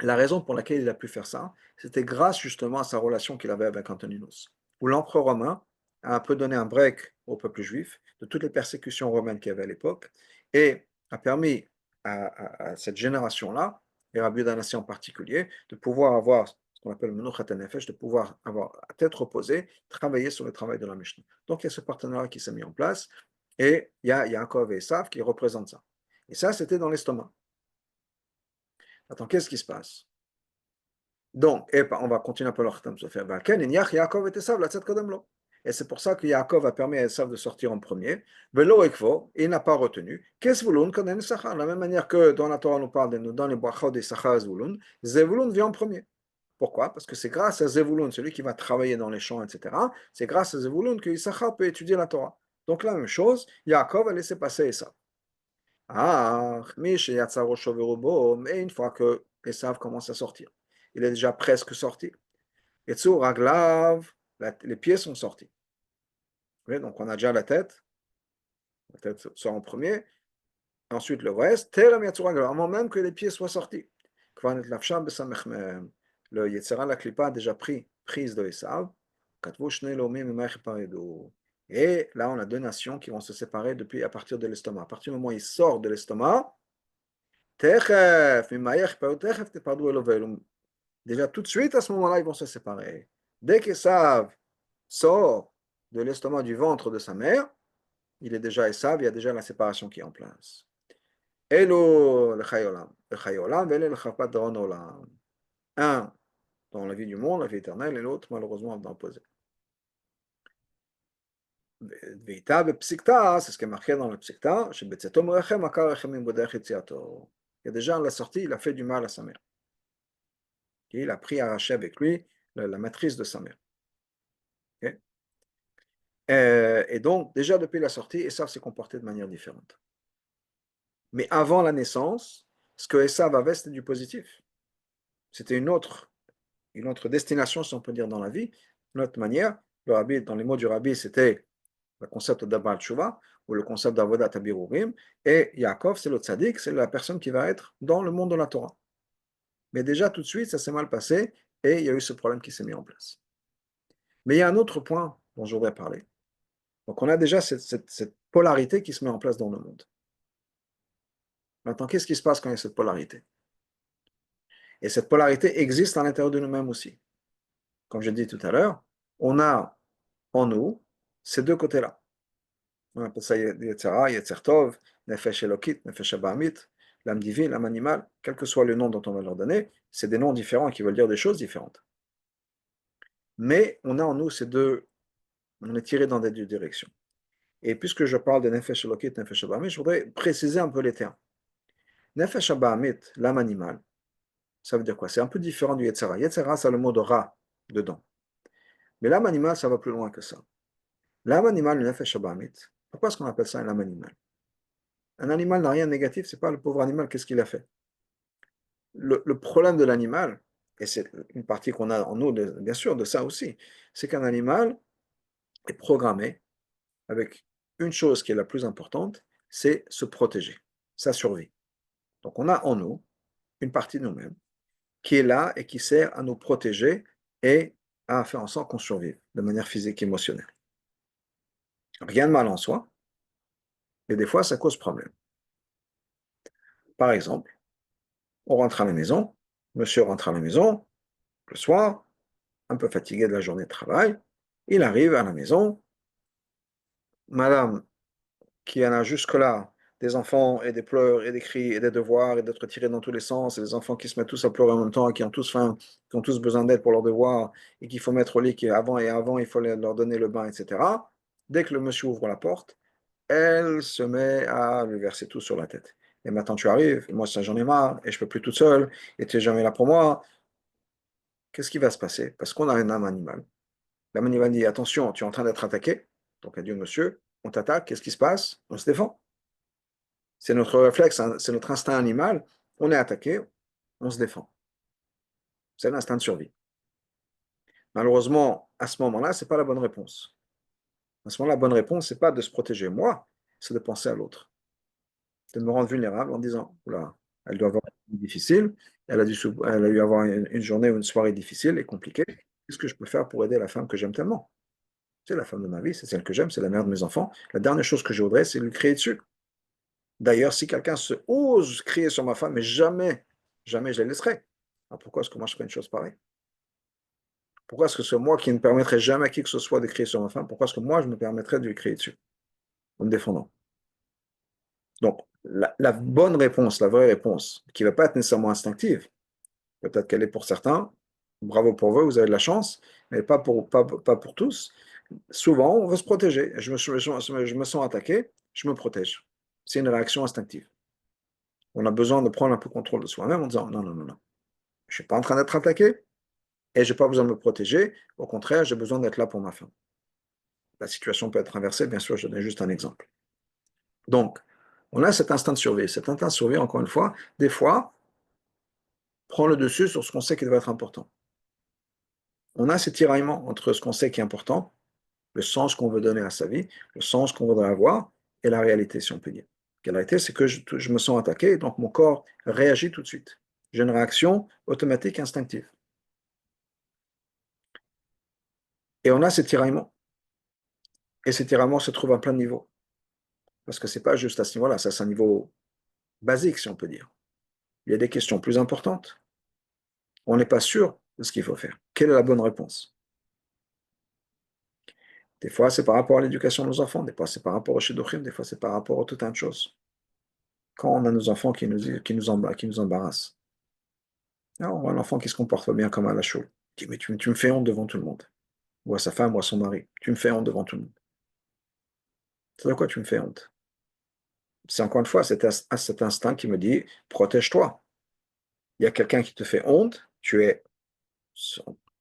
la raison pour laquelle il a pu faire ça, c'était grâce justement à sa relation qu'il avait avec Antoninus, où l'empereur romain a un peu donné un break au peuple juif de toutes les persécutions romaines qu'il y avait à l'époque et a permis à cette génération-là, et Rabbi Yehuda Hanassi en particulier, de pouvoir avoir ce qu'on appelle le Menuchat HaNefesh, de pouvoir avoir à tête reposée, travailler sur le travail de la Mishnah. Donc il y a ce partenariat qui s'est mis en place et il y a Yaakov et Esav qui représentent ça. Et ça, c'était dans l'estomac. Attends, qu'est-ce qui se passe? Donc, on va continuer un peu leur thème. Et c'est pour ça que Yaakov a permis à Esav de sortir en premier. Il n'a pas retenu. De la même manière que dans la Torah, on nous parle dans les brachot des Sachar Zvulun, Zevulun vient en premier. Pourquoi? Parce que c'est grâce à Zevulun, celui qui va travailler dans les champs, etc. C'est grâce à Zevulun que Issachar peut étudier la Torah. Donc, la même chose, Yaakov a laissé passer Esav. Ah, mais une fois que Esav commence à sortir, il est déjà presque sorti. Et Raglav, les pieds sont sortis. Oui, donc on a déjà la tête sort en premier, ensuite le reste, Terem Yatsur Raglav, avant même que les pieds soient sortis. Le Yetzera, la Klipa a déjà prise de Esav. Et là, on a deux nations qui vont se séparer depuis à partir de l'estomac. À partir du moment où il sort de l'estomac, déjà tout de suite, à ce moment-là, ils vont se séparer. Dès qu'Esav sort de l'estomac du ventre de sa mère, il est déjà Esav, il y a déjà la séparation qui est en place. Elo le Chayolam. Le Chayolam, le Chapat Olam. Un dans la vie du monde, la vie éternelle, et l'autre, malheureusement, dans le posé. Veita Psikta, c'est ce qui est marqué dans le Psikta, chez Betzetom Rechem, Akar Rechem Bodech Etziato. Il y a déjà à la sortie, il a fait du mal à sa mère. Il a pris arraché avec lui la matrice de sa mère. Okay? Et donc, déjà depuis la sortie, Esav s'est comporté de manière différente. Mais avant la naissance, ce que Esav avait, c'était du positif. C'était une autre destination, si on peut dire, dans la vie, une autre manière. Le rabbi, dans les mots du rabbi, c'était le concept d'Abal Tshuva, ou le concept d'Avodat Abirurim, et Yaakov, c'est le tzaddik, c'est la personne qui va être dans le monde de la Torah. Mais déjà, tout de suite, ça s'est mal passé, et il y a eu ce problème qui s'est mis en place. Mais il y a un autre point dont je voudrais parler. Donc, on a déjà cette polarité qui se met en place dans le monde. Maintenant, qu'est-ce qui se passe quand il y a cette polarité? Et cette polarité existe à l'intérieur de nous-mêmes aussi. Comme je dis tout à l'heure, on a en nous ces deux côtés-là. On appelle ça Yetzara, Yetzertov, Nefesh Elokit, Nefesh Abahamit, l'âme divine, l'âme animale, quel que soit le nom dont on va leur donner, c'est des noms différents qui veulent dire des choses différentes. Mais on a en nous ces deux, on est tiré dans des deux directions. Et puisque je parle de Nefesh Elokit, Nefesh Abahamit, je voudrais préciser un peu les termes. Nefesh Abahamit, l'âme animale, ça veut dire quoi? C'est un peu différent du Yetzara. Yetzara, ça a le mot de Ra dedans. Mais l'âme animale, ça va plus loin que ça. L'âme animale, le Nefesh Abahamit, pourquoi est-ce qu'on appelle ça une âme animale? Un animal n'a rien de négatif, c'est pas le pauvre animal, qu'est-ce qu'il a fait? Le problème de l'animal, et c'est une partie qu'on a en nous, bien sûr, de ça aussi, c'est qu'un animal est programmé avec une chose qui est la plus importante, c'est se protéger, sa survie. Donc on a en nous une partie de nous-mêmes qui est là et qui sert à nous protéger et à faire en sorte qu'on survive de manière physique et émotionnelle. Rien de mal en soi, mais des fois ça cause problème. Par exemple, on rentre à la maison, monsieur rentre à la maison, le soir, un peu fatigué de la journée de travail, il arrive à la maison, madame qui en a jusque-là des enfants et des pleurs et des cris et des devoirs et d'être tirés dans tous les sens et des enfants qui se mettent tous à pleurer en même temps et qui ont tous faim, qui ont tous besoin d'aide pour leurs devoirs et qu'il faut mettre au lit qu'avant et avant, il faut leur donner le bain, etc. Dès que le monsieur ouvre la porte, elle se met à lui verser tout sur la tête. Et maintenant tu arrives, moi ça j'en ai marre, et je peux plus toute seule, et tu n'es jamais là pour moi. Qu'est-ce qui va se passer? Parce qu'on a un âme animale. L'âme animale dit, attention, tu es en train d'être attaqué. Donc elle dit, monsieur, on t'attaque, qu'est-ce qui se passe? On se défend. C'est notre réflexe, hein, c'est notre instinct animal. On est attaqué, on se défend. C'est l'instinct de survie. Malheureusement, à ce moment-là, ce n'est pas la bonne réponse. À ce moment-là, la bonne réponse, ce n'est pas de se protéger moi, c'est de penser à l'autre. De me rendre vulnérable en disant, oula, elle doit avoir une vie difficile, elle a eu avoir une journée ou une soirée difficile et compliquée. Qu'est-ce que je peux faire pour aider la femme que j'aime tellement? C'est la femme de ma vie, c'est celle que j'aime, c'est la mère de mes enfants. La dernière chose que je voudrais, c'est lui crier dessus. D'ailleurs, si quelqu'un se ose crier sur ma femme, mais jamais, jamais je la laisserai. Alors pourquoi est-ce que moi je ferais une chose pareille? Pourquoi est-ce que c'est moi qui ne permettrais jamais à qui que ce soit de crier sur ma femme? Pourquoi est-ce que moi je me permettrais de lui crier dessus en me défendant? Donc, la bonne réponse, la vraie réponse, qui ne va pas être nécessairement instinctive, peut-être qu'elle est pour certains, bravo pour vous, vous avez de la chance, mais pas pour tous. Souvent, on veut se protéger. Je me sens attaqué, je me protège. C'est une réaction instinctive. On a besoin de prendre un peu contrôle de soi-même en disant non, non, non, non, je ne suis pas en train d'être attaqué et je n'ai pas besoin de me protéger. Au contraire, j'ai besoin d'être là pour ma femme. La situation peut être inversée, bien sûr, je donne juste un exemple. Donc, on a cet instinct de survie. Cet instinct de survie, encore une fois, des fois, prend le dessus sur ce qu'on sait qui doit être important. On a ces tiraillements entre ce qu'on sait qui est important, le sens qu'on veut donner à sa vie, le sens qu'on voudrait avoir, et la réalité, si on peut dire. La réalité, c'est que je me sens attaqué, donc mon corps réagit tout de suite. J'ai une réaction automatique, instinctive. Et on a ces tiraillements. Et ces tiraillements se trouvent à plein de niveaux. Parce que ce n'est pas juste à ce niveau-là, ça c'est un niveau basique, si on peut dire. Il y a des questions plus importantes. On n'est pas sûr de ce qu'il faut faire. Quelle est la bonne réponse? Des fois, c'est par rapport à l'éducation de nos enfants, des fois, c'est par rapport au shidduchim, des fois, c'est par rapport à tout un tas de choses. Quand on a nos enfants qui nous embarrassent, là, on voit un enfant qui se comporte pas bien comme à la choule. Il dit, mais tu me fais honte devant tout le monde. Ou à sa femme, ou à son mari. Tu me fais honte devant tout le monde. C'est de quoi tu me fais honte? C'est encore une fois cet instinct qui me dit, protège-toi. Il y a quelqu'un qui te fait honte, tu es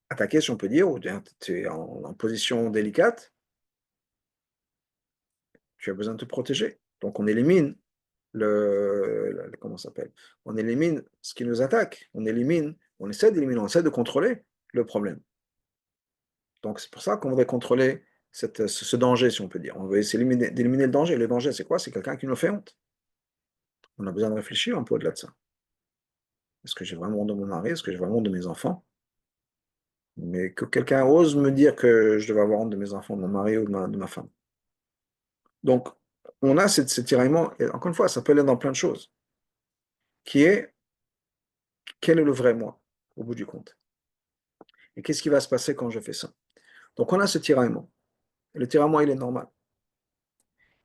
attaqué, si on peut dire, ou tu es en position délicate, tu as besoin de te protéger. Donc on élimine comment ça s'appelle? On élimine ce qui nous attaque. On essaie d'éliminer, on essaie de contrôler le problème. Donc c'est pour ça qu'on voudrait contrôler ce danger, si on peut dire. On veut essayer d'éliminer le danger. Le danger, c'est quoi? C'est quelqu'un qui nous fait honte. On a besoin de réfléchir un peu au-delà de ça. Est-ce que j'ai vraiment honte de mon mari? Est-ce que j'ai vraiment honte de mes enfants? Mais que quelqu'un ose me dire que je devais avoir honte de mes enfants, de mon mari ou de ma femme. Donc, on a ce tiraillement, et encore une fois, ça peut aller dans plein de choses, qui est quel est le vrai moi, au bout du compte? Et qu'est-ce qui va se passer quand je fais ça? Donc, on a ce tiraillement. Et le tiraillement, il est normal.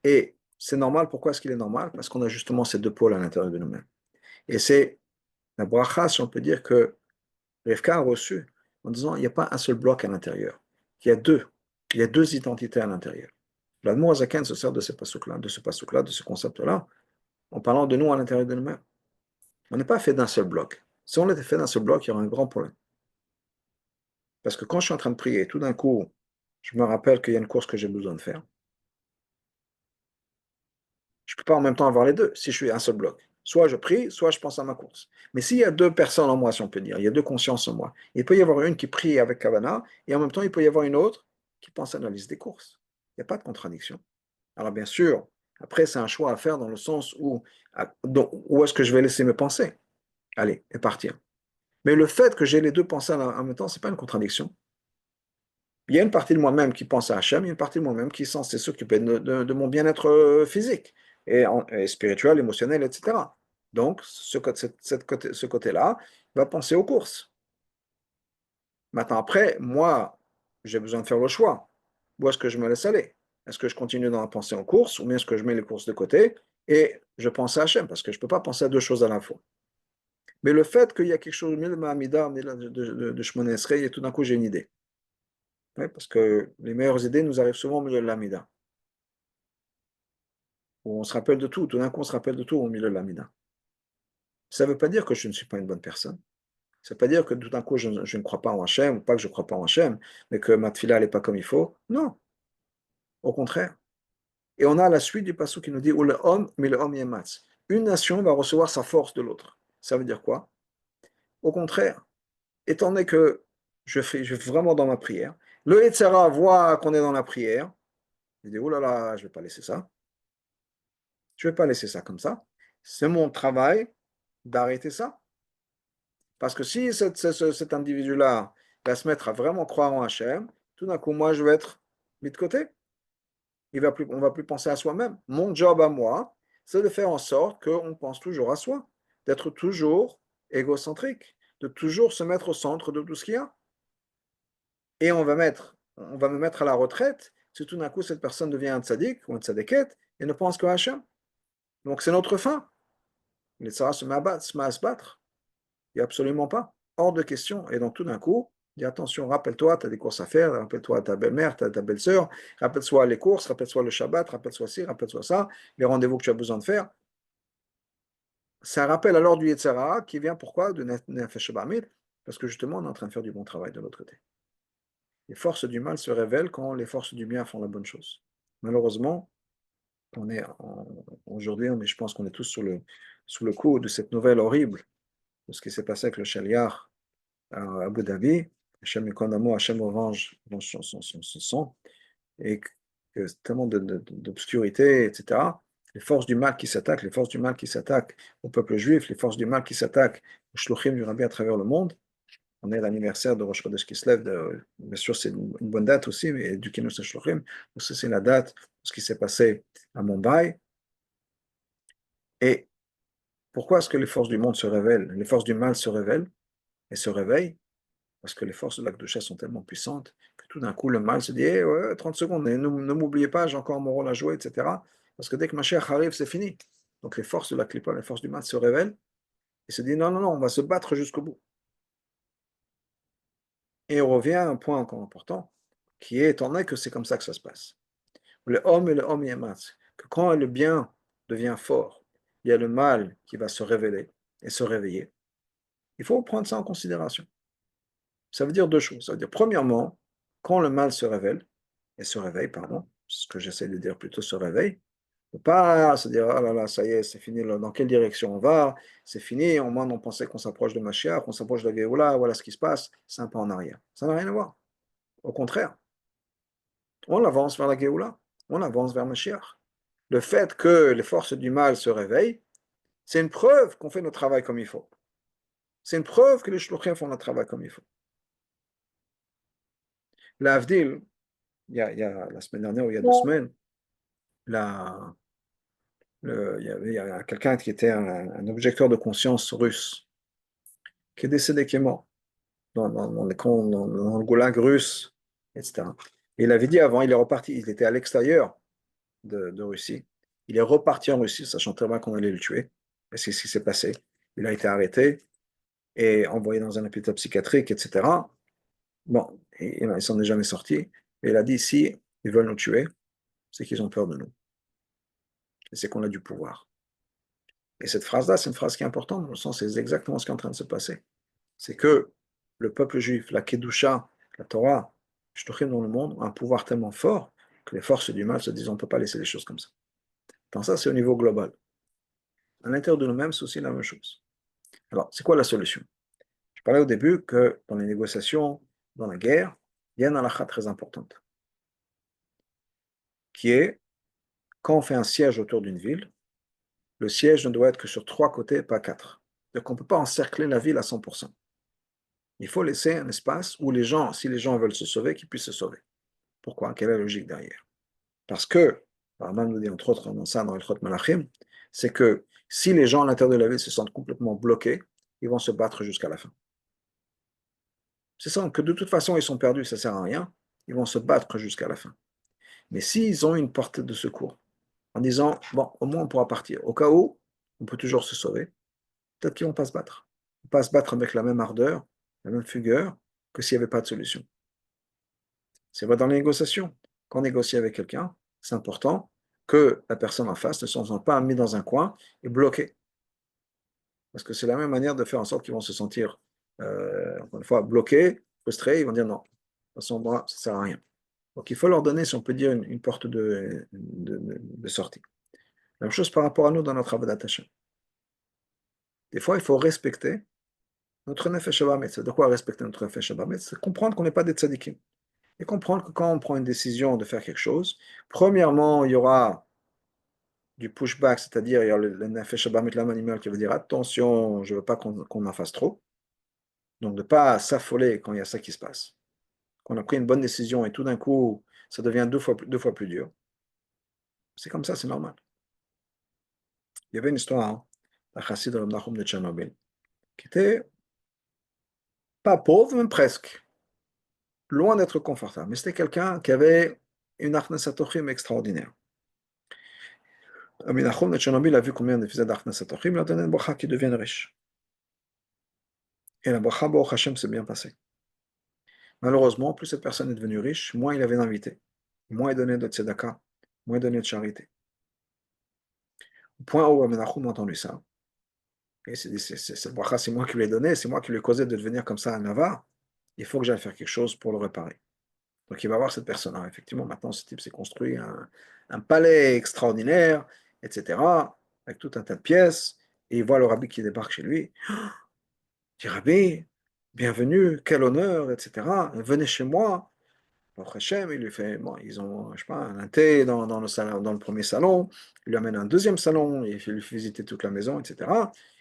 Et c'est normal, pourquoi est-ce qu'il est normal? Parce qu'on a justement ces deux pôles à l'intérieur de nous-mêmes. Et c'est la bracha, si on peut dire, que Rivka a reçue en disant il n'y a pas un seul bloc à l'intérieur. Il y a deux. Il y a deux identités à l'intérieur. L'Admour Zaken se sert de ce passouk-là, de ce concept-là, en parlant de nous à l'intérieur de nous-mêmes. On n'est pas fait d'un seul bloc. Si on était fait d'un seul bloc, il y aurait un grand problème. Parce que quand je suis en train de prier, tout d'un coup, je me rappelle qu'il y a une course que j'ai besoin de faire. Je ne peux pas en même temps avoir les deux si je suis un seul bloc. Soit je prie, soit je pense à ma course. Mais s'il y a deux personnes en moi, si on peut dire, il y a deux consciences en moi, il peut y avoir une qui prie avec Kavana, et en même temps, il peut y avoir une autre qui pense à la liste des courses. Il n'y a pas de contradiction. Alors bien sûr, après, c'est un choix à faire dans le sens où est-ce que je vais laisser mes pensées aller et partir. Mais le fait que j'ai les deux pensées en même temps, ce n'est pas une contradiction. Il y a une partie de moi-même qui pense à Hachem, il y a une partie de moi-même qui est censée s'occuper de mon bien-être physique et spirituel, émotionnel, etc. Donc, ce côté-là va penser aux courses. Maintenant, après, moi, j'ai besoin de faire le choix. Où est-ce que je me laisse aller? Est-ce que je continue dans la pensée en course ou bien est-ce que je mets les courses de côté et je pense à Hachem, parce que je ne peux pas penser à deux choses à la fois. Mais le fait qu'il y a quelque chose de Shemona Esrei, et tout d'un coup j'ai une idée. Ouais, parce que les meilleures idées nous arrivent souvent au milieu de l'Amida. Où on se rappelle de tout d'un coup on se rappelle de tout au milieu de l'Amida. Ça ne veut pas dire que je ne suis pas une bonne personne. Ça ne veut pas dire que tout d'un coup je ne crois pas en Hachem, ou pas que je ne crois pas en Hachem, mais que ma tefila n'est pas comme il faut. Non, au contraire. Et on a la suite du passage qui nous dit, ou le homme, mais le homme yematz. Une nation va recevoir sa force de l'autre. Ça veut dire quoi? Au contraire, étant donné que je fais vraiment dans ma prière, le Yetzara voit qu'on est dans la prière, il dit, oh là là, je ne vais pas laisser ça. Je ne vais pas laisser ça comme ça. C'est mon travail d'arrêter ça. Parce que si cet individu-là va se mettre à vraiment croire en Hachem, tout d'un coup, moi, je vais être mis de côté. On ne va plus penser à soi-même. Mon job à moi, c'est de faire en sorte qu'on pense toujours à soi, d'être toujours égocentrique, de toujours se mettre au centre de tout ce qu'il y a. Et on va me mettre à la retraite si tout d'un coup cette personne devient un tzaddik ou un tzaddiket et ne pense qu'à Hachem. Donc c'est notre fin. Les tzara se met à se battre. Il n'y a absolument pas. Hors de question. Et donc tout d'un coup, dis attention, rappelle-toi, tu as des courses à faire, rappelle-toi ta belle-mère, ta belle-sœur, rappelle-toi les courses, rappelle-toi le Shabbat, rappelle-toi ci, rappelle-toi ça, les rendez-vous que tu as besoin de faire. C'est un rappel alors du Yetzirah qui vient pourquoi? De Nefesh Bamid, parce que justement on est en train de faire du bon travail de l'autre côté. Les forces du mal se révèlent quand les forces du bien font la bonne chose. Malheureusement, aujourd'hui, je pense qu'on est tous sous le coup de cette nouvelle horrible, de ce qui s'est passé avec le Shaliach à Abu Dhabi. Hachem est condamné, Hachem revanche son sang, et que tellement d'obscurité, etc. Les forces du mal qui s'attaquent, les forces du mal qui s'attaquent au peuple juif, les forces du mal qui s'attaquent aux shluchim du Rabbi à travers le monde. On est à l'anniversaire de Rosh Chodesh Kislev, bien sûr c'est une bonne date aussi, mais du Kinus Shluchim, aussi c'est la date de ce qui s'est passé à Mumbai. Et pourquoi est-ce que les forces du monde se révèlent, les forces du mal se révèlent et se réveillent? Parce que les forces de l'Akdoucha sont tellement puissantes que tout d'un coup, le mal se dit hey, ouais, 30 secondes, et ne m'oubliez pas, j'ai encore mon rôle à jouer, etc. Parce que dès que Mashiach arrive, c'est fini. Donc les forces de la Klippa, les forces du mal se révèlent et se disent non, non, non, on va se battre jusqu'au bout. Et on revient à un point encore important, qui est étant donné que c'est comme ça que ça se passe. Le homme et le homme yamas, que quand le bien devient fort, il y a le mal qui va se révéler et se réveiller. Il faut prendre ça en considération. Ça veut dire deux choses. Ça veut dire, premièrement, quand le mal se révèle, et se réveille, pardon, ce que j'essaie de dire plutôt se réveille, ne pas se dire, ah là là, ça y est, c'est fini, dans quelle direction on va, c'est fini, au moins on pensait qu'on s'approche de Mashiach, qu'on s'approche de la Géoula, voilà ce qui se passe, c'est un pas en arrière. Ça n'a rien à voir. Au contraire, on avance vers la Géoula, on avance vers Mashiach. Le fait que les forces du mal se réveillent, c'est une preuve qu'on fait notre travail comme il faut. C'est une preuve que les shluchim font notre travail comme il faut. L'Avdil, il y a la semaine dernière ou il y a 2 semaines, la, il y a quelqu'un qui était un objecteur de conscience russe, qui est décédé, qui est mort dans les camps, dans le goulag russe, etc. Et il avait dit avant, il est reparti, il était à l'extérieur de Russie, il est reparti en Russie, sachant très bien qu'on allait le tuer. Et c'est ce qui s'est passé. Il a été arrêté et envoyé dans un hôpital psychiatrique, etc. Bon, il s'en est jamais sorti. Et il a dit, si ils veulent nous tuer, c'est qu'ils ont peur de nous. Et c'est qu'on a du pouvoir. Et cette phrase-là, c'est une phrase qui est importante, dans le sens, c'est exactement ce qui est en train de se passer. C'est que le peuple juif, la Kedusha, la Torah, Shtuchim dans le monde, ont un pouvoir tellement fort que les forces du mal se disent on ne peut pas laisser les choses comme ça. Donc ça, c'est au niveau global. À l'intérieur de nous-mêmes, c'est aussi la même chose. Alors, c'est quoi la solution? Je parlais au début que dans les négociations, dans la guerre, il y a une halakha très importante, qui est, quand on fait un siège autour d'une ville, le siège ne doit être que sur 3 côtés, pas 4. Donc on ne peut pas encercler la ville à 100%. Il faut laisser un espace où les gens, si les gens veulent se sauver, qu'ils puissent se sauver. Pourquoi? Quelle est la logique derrière? Parce que, Rambam nous dit entre autres dans ça, dans Ilchot Malachim, c'est que si les gens à l'intérieur de la ville se sentent complètement bloqués, ils vont se battre jusqu'à la fin. C'est ça, que de toute façon ils sont perdus, ça ne sert à rien, ils vont se battre jusqu'à la fin. Mais s'ils ont une portée de secours, en disant, bon, au moins on pourra partir. Au cas où, on peut toujours se sauver. Peut-être qu'ils ne vont pas se battre. Ils ne vont pas se battre avec la même ardeur, la même fugueur que s'il n'y avait pas de solution. C'est vrai dans les négociations. Quand on négocie avec quelqu'un, c'est important que la personne en face ne se sente pas mis dans un coin et bloqué. Parce que c'est la même manière de faire en sorte qu'ils vont se sentir, encore une fois, bloqués, frustrés. Ils vont dire non, de toute façon, moi, ça ne sert à rien. Donc il faut leur donner, si on peut dire, une porte de sortie. La même chose par rapport à nous dans notre travail d'attachement. Des fois, il faut respecter notre nefesh habamet. C'est de quoi respecter notre nefesh habamet? C'est comprendre qu'on n'est pas des tzadikim. Et comprendre que quand on prend une décision de faire quelque chose, premièrement, il y aura du pushback, c'est-à-dire il y a le nefesh habamet, l'âme animale, qui va dire attention, je ne veux pas qu'on en fasse trop. Donc de ne pas s'affoler quand il y a ça qui se passe. Qu'on a pris une bonne décision et tout d'un coup, ça devient deux fois plus dur. C'est comme ça, c'est normal. Il y avait une histoire, hein, d'un chassid de Nahum de Tchernobyl, qui était pas pauvre, mais presque, loin d'être confortable. Mais c'était quelqu'un qui avait une Achnasat Ochim extraordinaire. Rabbi Nahum de Tchernobyl a vu combien il faisait d'Achnasat Ochim, il a donné une bracha qui devienne riche. Et la bracha, Baruch Hashem, s'est bien passée. Malheureusement, plus cette personne est devenue riche, moins il avait d'invités, moins il donnait de tzedaka, moins il donnait de charité. Au point où Rabbi Nahum a entendu ça, et s'est dit, cette bracha, c'est moi qui lui ai donné, c'est moi qui lui ai causé de devenir comme ça un avare, il faut que j'aille faire quelque chose pour le réparer. Donc il va voir cette personne. Alors, effectivement, maintenant, ce type s'est construit un palais extraordinaire, etc., avec tout un tas de pièces, et il voit le rabbi qui débarque chez lui. Il dit, Rabbi, bienvenue, quel honneur, etc. Venez chez moi. Baruch Hashem, il lui fait, bon, ils ont, je sais pas, un thé dans le salon, dans le premier salon, il lui amène un deuxième salon, il lui fait visiter toute la maison, etc.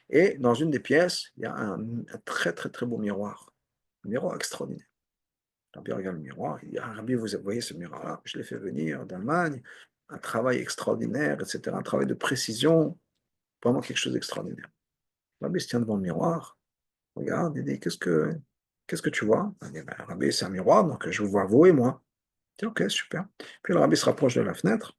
Et dans une des pièces, il y a un très, très, très beau miroir. Un miroir extraordinaire. Rabbi regarde le miroir, il dit, ah, Rabbi, vous voyez ce miroir-là, je l'ai fait venir d'Allemagne, un travail extraordinaire, etc., un travail de précision, vraiment quelque chose d'extraordinaire. Rabbi se tient devant le miroir, regarde, il dit, qu'est-ce que tu vois? Il dit, ben, Rabbi, c'est un miroir, donc je vous vois vous et moi. Il dit, ok, super. Puis le Rabbi se rapproche de la fenêtre,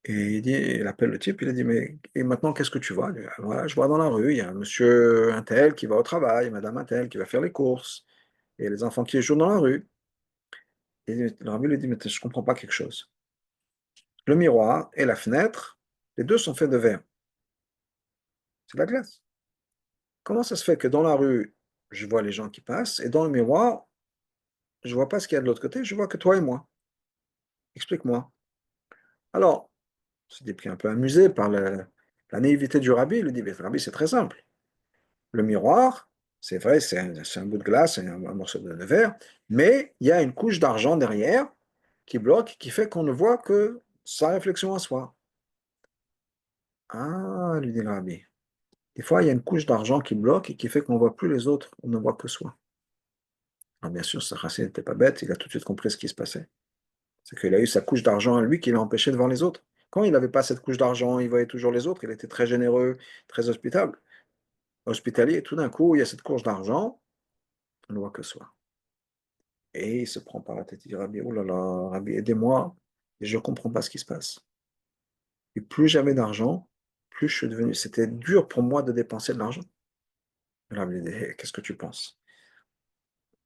et il dit, il appelle le type, il a dit, mais et maintenant, qu'est-ce que tu vois? Il dit, ah, voilà, je vois dans la rue, il y a un monsieur un tel qui va au travail, madame un tel qui va faire les courses, et les enfants qui jouent dans la rue. Et le rabbi lui dit, mais je ne comprends pas quelque chose. Le miroir et la fenêtre, les deux sont faits de verre. C'est de la glace. Comment ça se fait que dans la rue, je vois les gens qui passent, et dans le miroir, je ne vois pas ce qu'il y a de l'autre côté, je vois que toi et moi. Explique-moi. Alors, c'est pris un peu amusé par la naïveté du rabbi. Il lui dit, mais rabbi, c'est très simple. Le miroir, c'est vrai, c'est un bout de glace, c'est un morceau de verre, mais il y a une couche d'argent derrière qui bloque, qui fait qu'on ne voit que sa réflexion à soi. Ah, lui dit le rabbi. Des fois, il y a une couche d'argent qui bloque et qui fait qu'on ne voit plus les autres, on ne voit que soi. Alors, bien sûr, ce racine n'était pas bête, il a tout de suite compris ce qui se passait. C'est qu'il a eu sa couche d'argent à lui qui l'a empêché de voir les autres. Quand il n'avait pas cette couche d'argent, il voyait toujours les autres, il était très généreux, très hospitalier, et tout d'un coup, il y a cette couche d'argent, on ne voit que soi. Et il se prend par la tête, il dit, Rabbi, oh là là, Rabbi, aidez-moi, et je ne comprends pas ce qui se passe. Et plus j'avais d'argent, plus je suis devenu, c'était dur pour moi de dépenser de l'argent. Rabbi dit, hey, qu'est-ce que tu penses?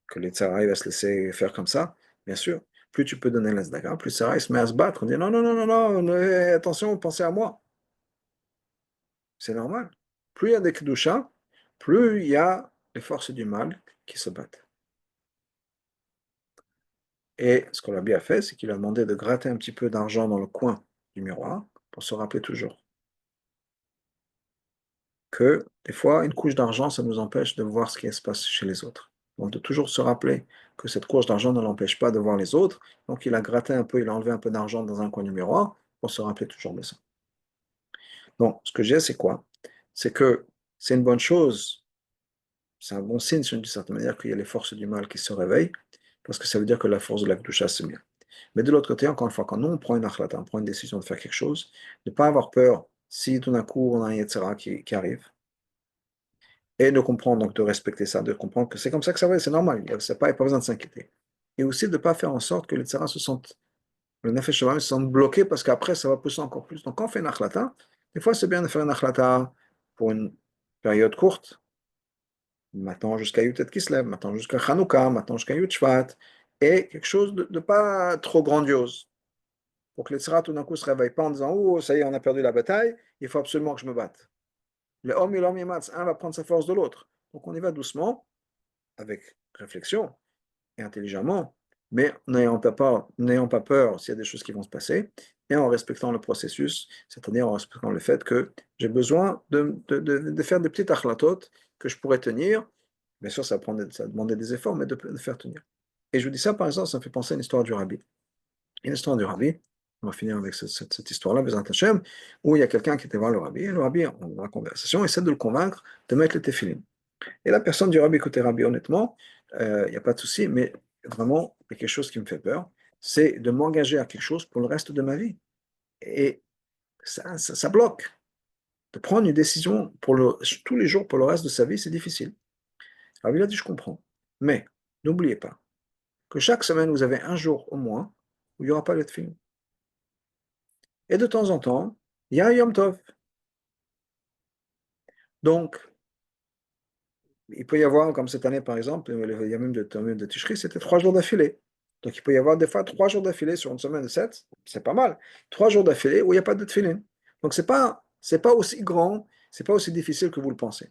Que les Tzara, il va se laisser faire comme ça, bien sûr. Plus tu peux donner l'Asdaga, plus Tzara, il se met à se battre. On dit non, non, non, non, non, attention, pensez à moi. C'est normal. Plus il y a des Kedusha, plus il y a les forces du mal qui se battent. Et ce qu'on a bien fait, c'est qu'il a demandé de gratter un petit peu d'argent dans le coin du miroir pour se rappeler toujours que des fois, une couche d'argent, ça nous empêche de voir ce qui se passe chez les autres. Donc de toujours se rappeler que cette couche d'argent ne l'empêche pas de voir les autres. Donc il a gratté un peu, il a enlevé un peu d'argent dans un coin du miroir pour se rappeler toujours de ça. Donc ce que j'ai, c'est quoi? C'est que c'est une bonne chose, c'est un bon signe d'une certaine manière qu'il y a les forces du mal qui se réveillent, parce que ça veut dire que la force de la Kedusha, c'est bien. Mais de l'autre côté, encore une fois, quand nous on prend une akhlata, on prend une décision de faire quelque chose, ne pas avoir peur si tout d'un coup on a un Yetzira qui arrive, et de comprendre, donc de respecter ça, de comprendre que c'est comme ça que ça va, c'est normal, il n'y a pas besoin de s'inquiéter. Et aussi de ne pas faire en sorte que les tsara se sentent Le Nefesh Shamaim se sent bloqué parce qu'après, ça va pousser encore plus. Donc, quand on fait une achlata, des fois, c'est bien de faire une achlata pour une période courte, maintenant jusqu'à Yutet Kislev, maintenant jusqu'à Chanukah, maintenant jusqu'à Yud Shvat, et quelque chose de pas trop grandiose. Pour que les tzara tout d'un coup se réveille pas en disant oh, ça y est, on a perdu la bataille, il faut absolument que je me batte. Le homme et l'homme yamatz, un va prendre sa force de l'autre. Donc on y va doucement, avec réflexion et intelligemment, mais n'ayant pas peur s'il y a des choses qui vont se passer, et en respectant le processus, c'est-à-dire en respectant le fait que j'ai besoin de faire des petites achlatot que je pourrais tenir. Bien sûr, ça demandait des efforts, mais de faire tenir. Et je vous dis ça, par exemple, ça me fait penser à une histoire du rabbi. Une histoire du rabbi, on va finir avec cette histoire-là, Bezrat Hashem, où il y a quelqu'un qui était voir le rabbi, et le rabbi, dans la conversation, essaie de le convaincre de mettre le téfilim. Et la personne du rabbi, côté rabbi, honnêtement, il n'y a pas de souci, mais vraiment, il y a quelque chose qui me fait peur, c'est de m'engager à quelque chose pour le reste de ma vie. Et ça bloque. De prendre une décision tous les jours pour le reste de sa vie, c'est difficile. Alors il a dit, je comprends. Mais n'oubliez pas que chaque semaine, vous avez un jour au moins où il n'y aura pas de film. Et de temps en temps, il y a un Yom Tov. Donc, il peut y avoir, comme cette année par exemple, il y a même de Tishri, c'était 3 jours d'affilée. Donc il peut y avoir des fois 3 jours d'affilée sur une semaine de 7, c'est pas mal. 3 jours d'affilée où il n'y a pas de tefillin. Donc c'est pas aussi grand, c'est pas aussi difficile que vous le pensez.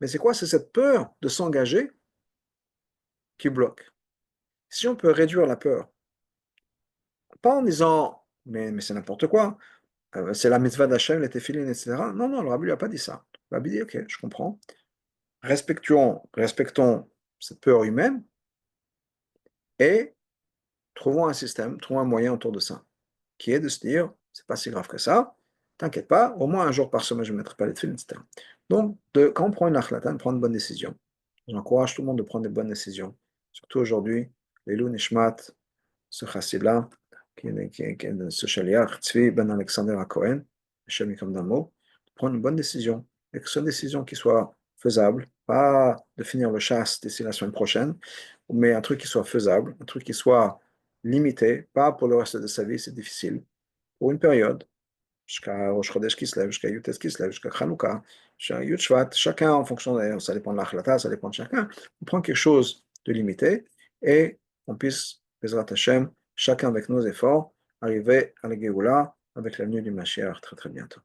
Mais c'est quoi? C'est cette peur de s'engager qui bloque. Si on peut réduire la peur, pas en disant, mais c'est n'importe quoi, c'est la mitzvah d'Hachem, les tefillin, etc. Non, non, le rabbi n'a pas dit ça. Le rabbi dit, ok, je comprends. Respectons cette peur humaine et trouvons un système, trouvons un moyen autour de ça, qui est de se dire, c'est pas si grave que ça, t'inquiète pas, au moins un jour par semaine, je ne mettrai pas les films, etc. Donc, quand on prend une achlata, on prend une bonne décision. J'encourage tout le monde de prendre des bonnes décisions. Surtout aujourd'hui, les Lou Nishmat, ce chassid-là, ce shaliach, Tzvi ben Alexander à Cohen, Hashem comme d'un mot, de prendre une bonne décision. Et que ce soit une décision qui soit faisable, pas de finir le chasse d'ici la semaine prochaine, mais un truc qui soit faisable, un truc qui soit limité, pas pour le reste de sa vie, c'est difficile, pour une période, jusqu'à Rosh Chodesh Kislev, jusqu'à Yud Tes Kislev, jusqu'à Chanukah, jusqu'à Yud Shvat, chacun en fonction, ça dépend de l'achlata, ça dépend de chacun, on prend quelque chose de limité et on puisse, Bezrat Hashem, chacun avec nos efforts, arriver à la Géoula avec l'avenue du Mashiach très très bientôt.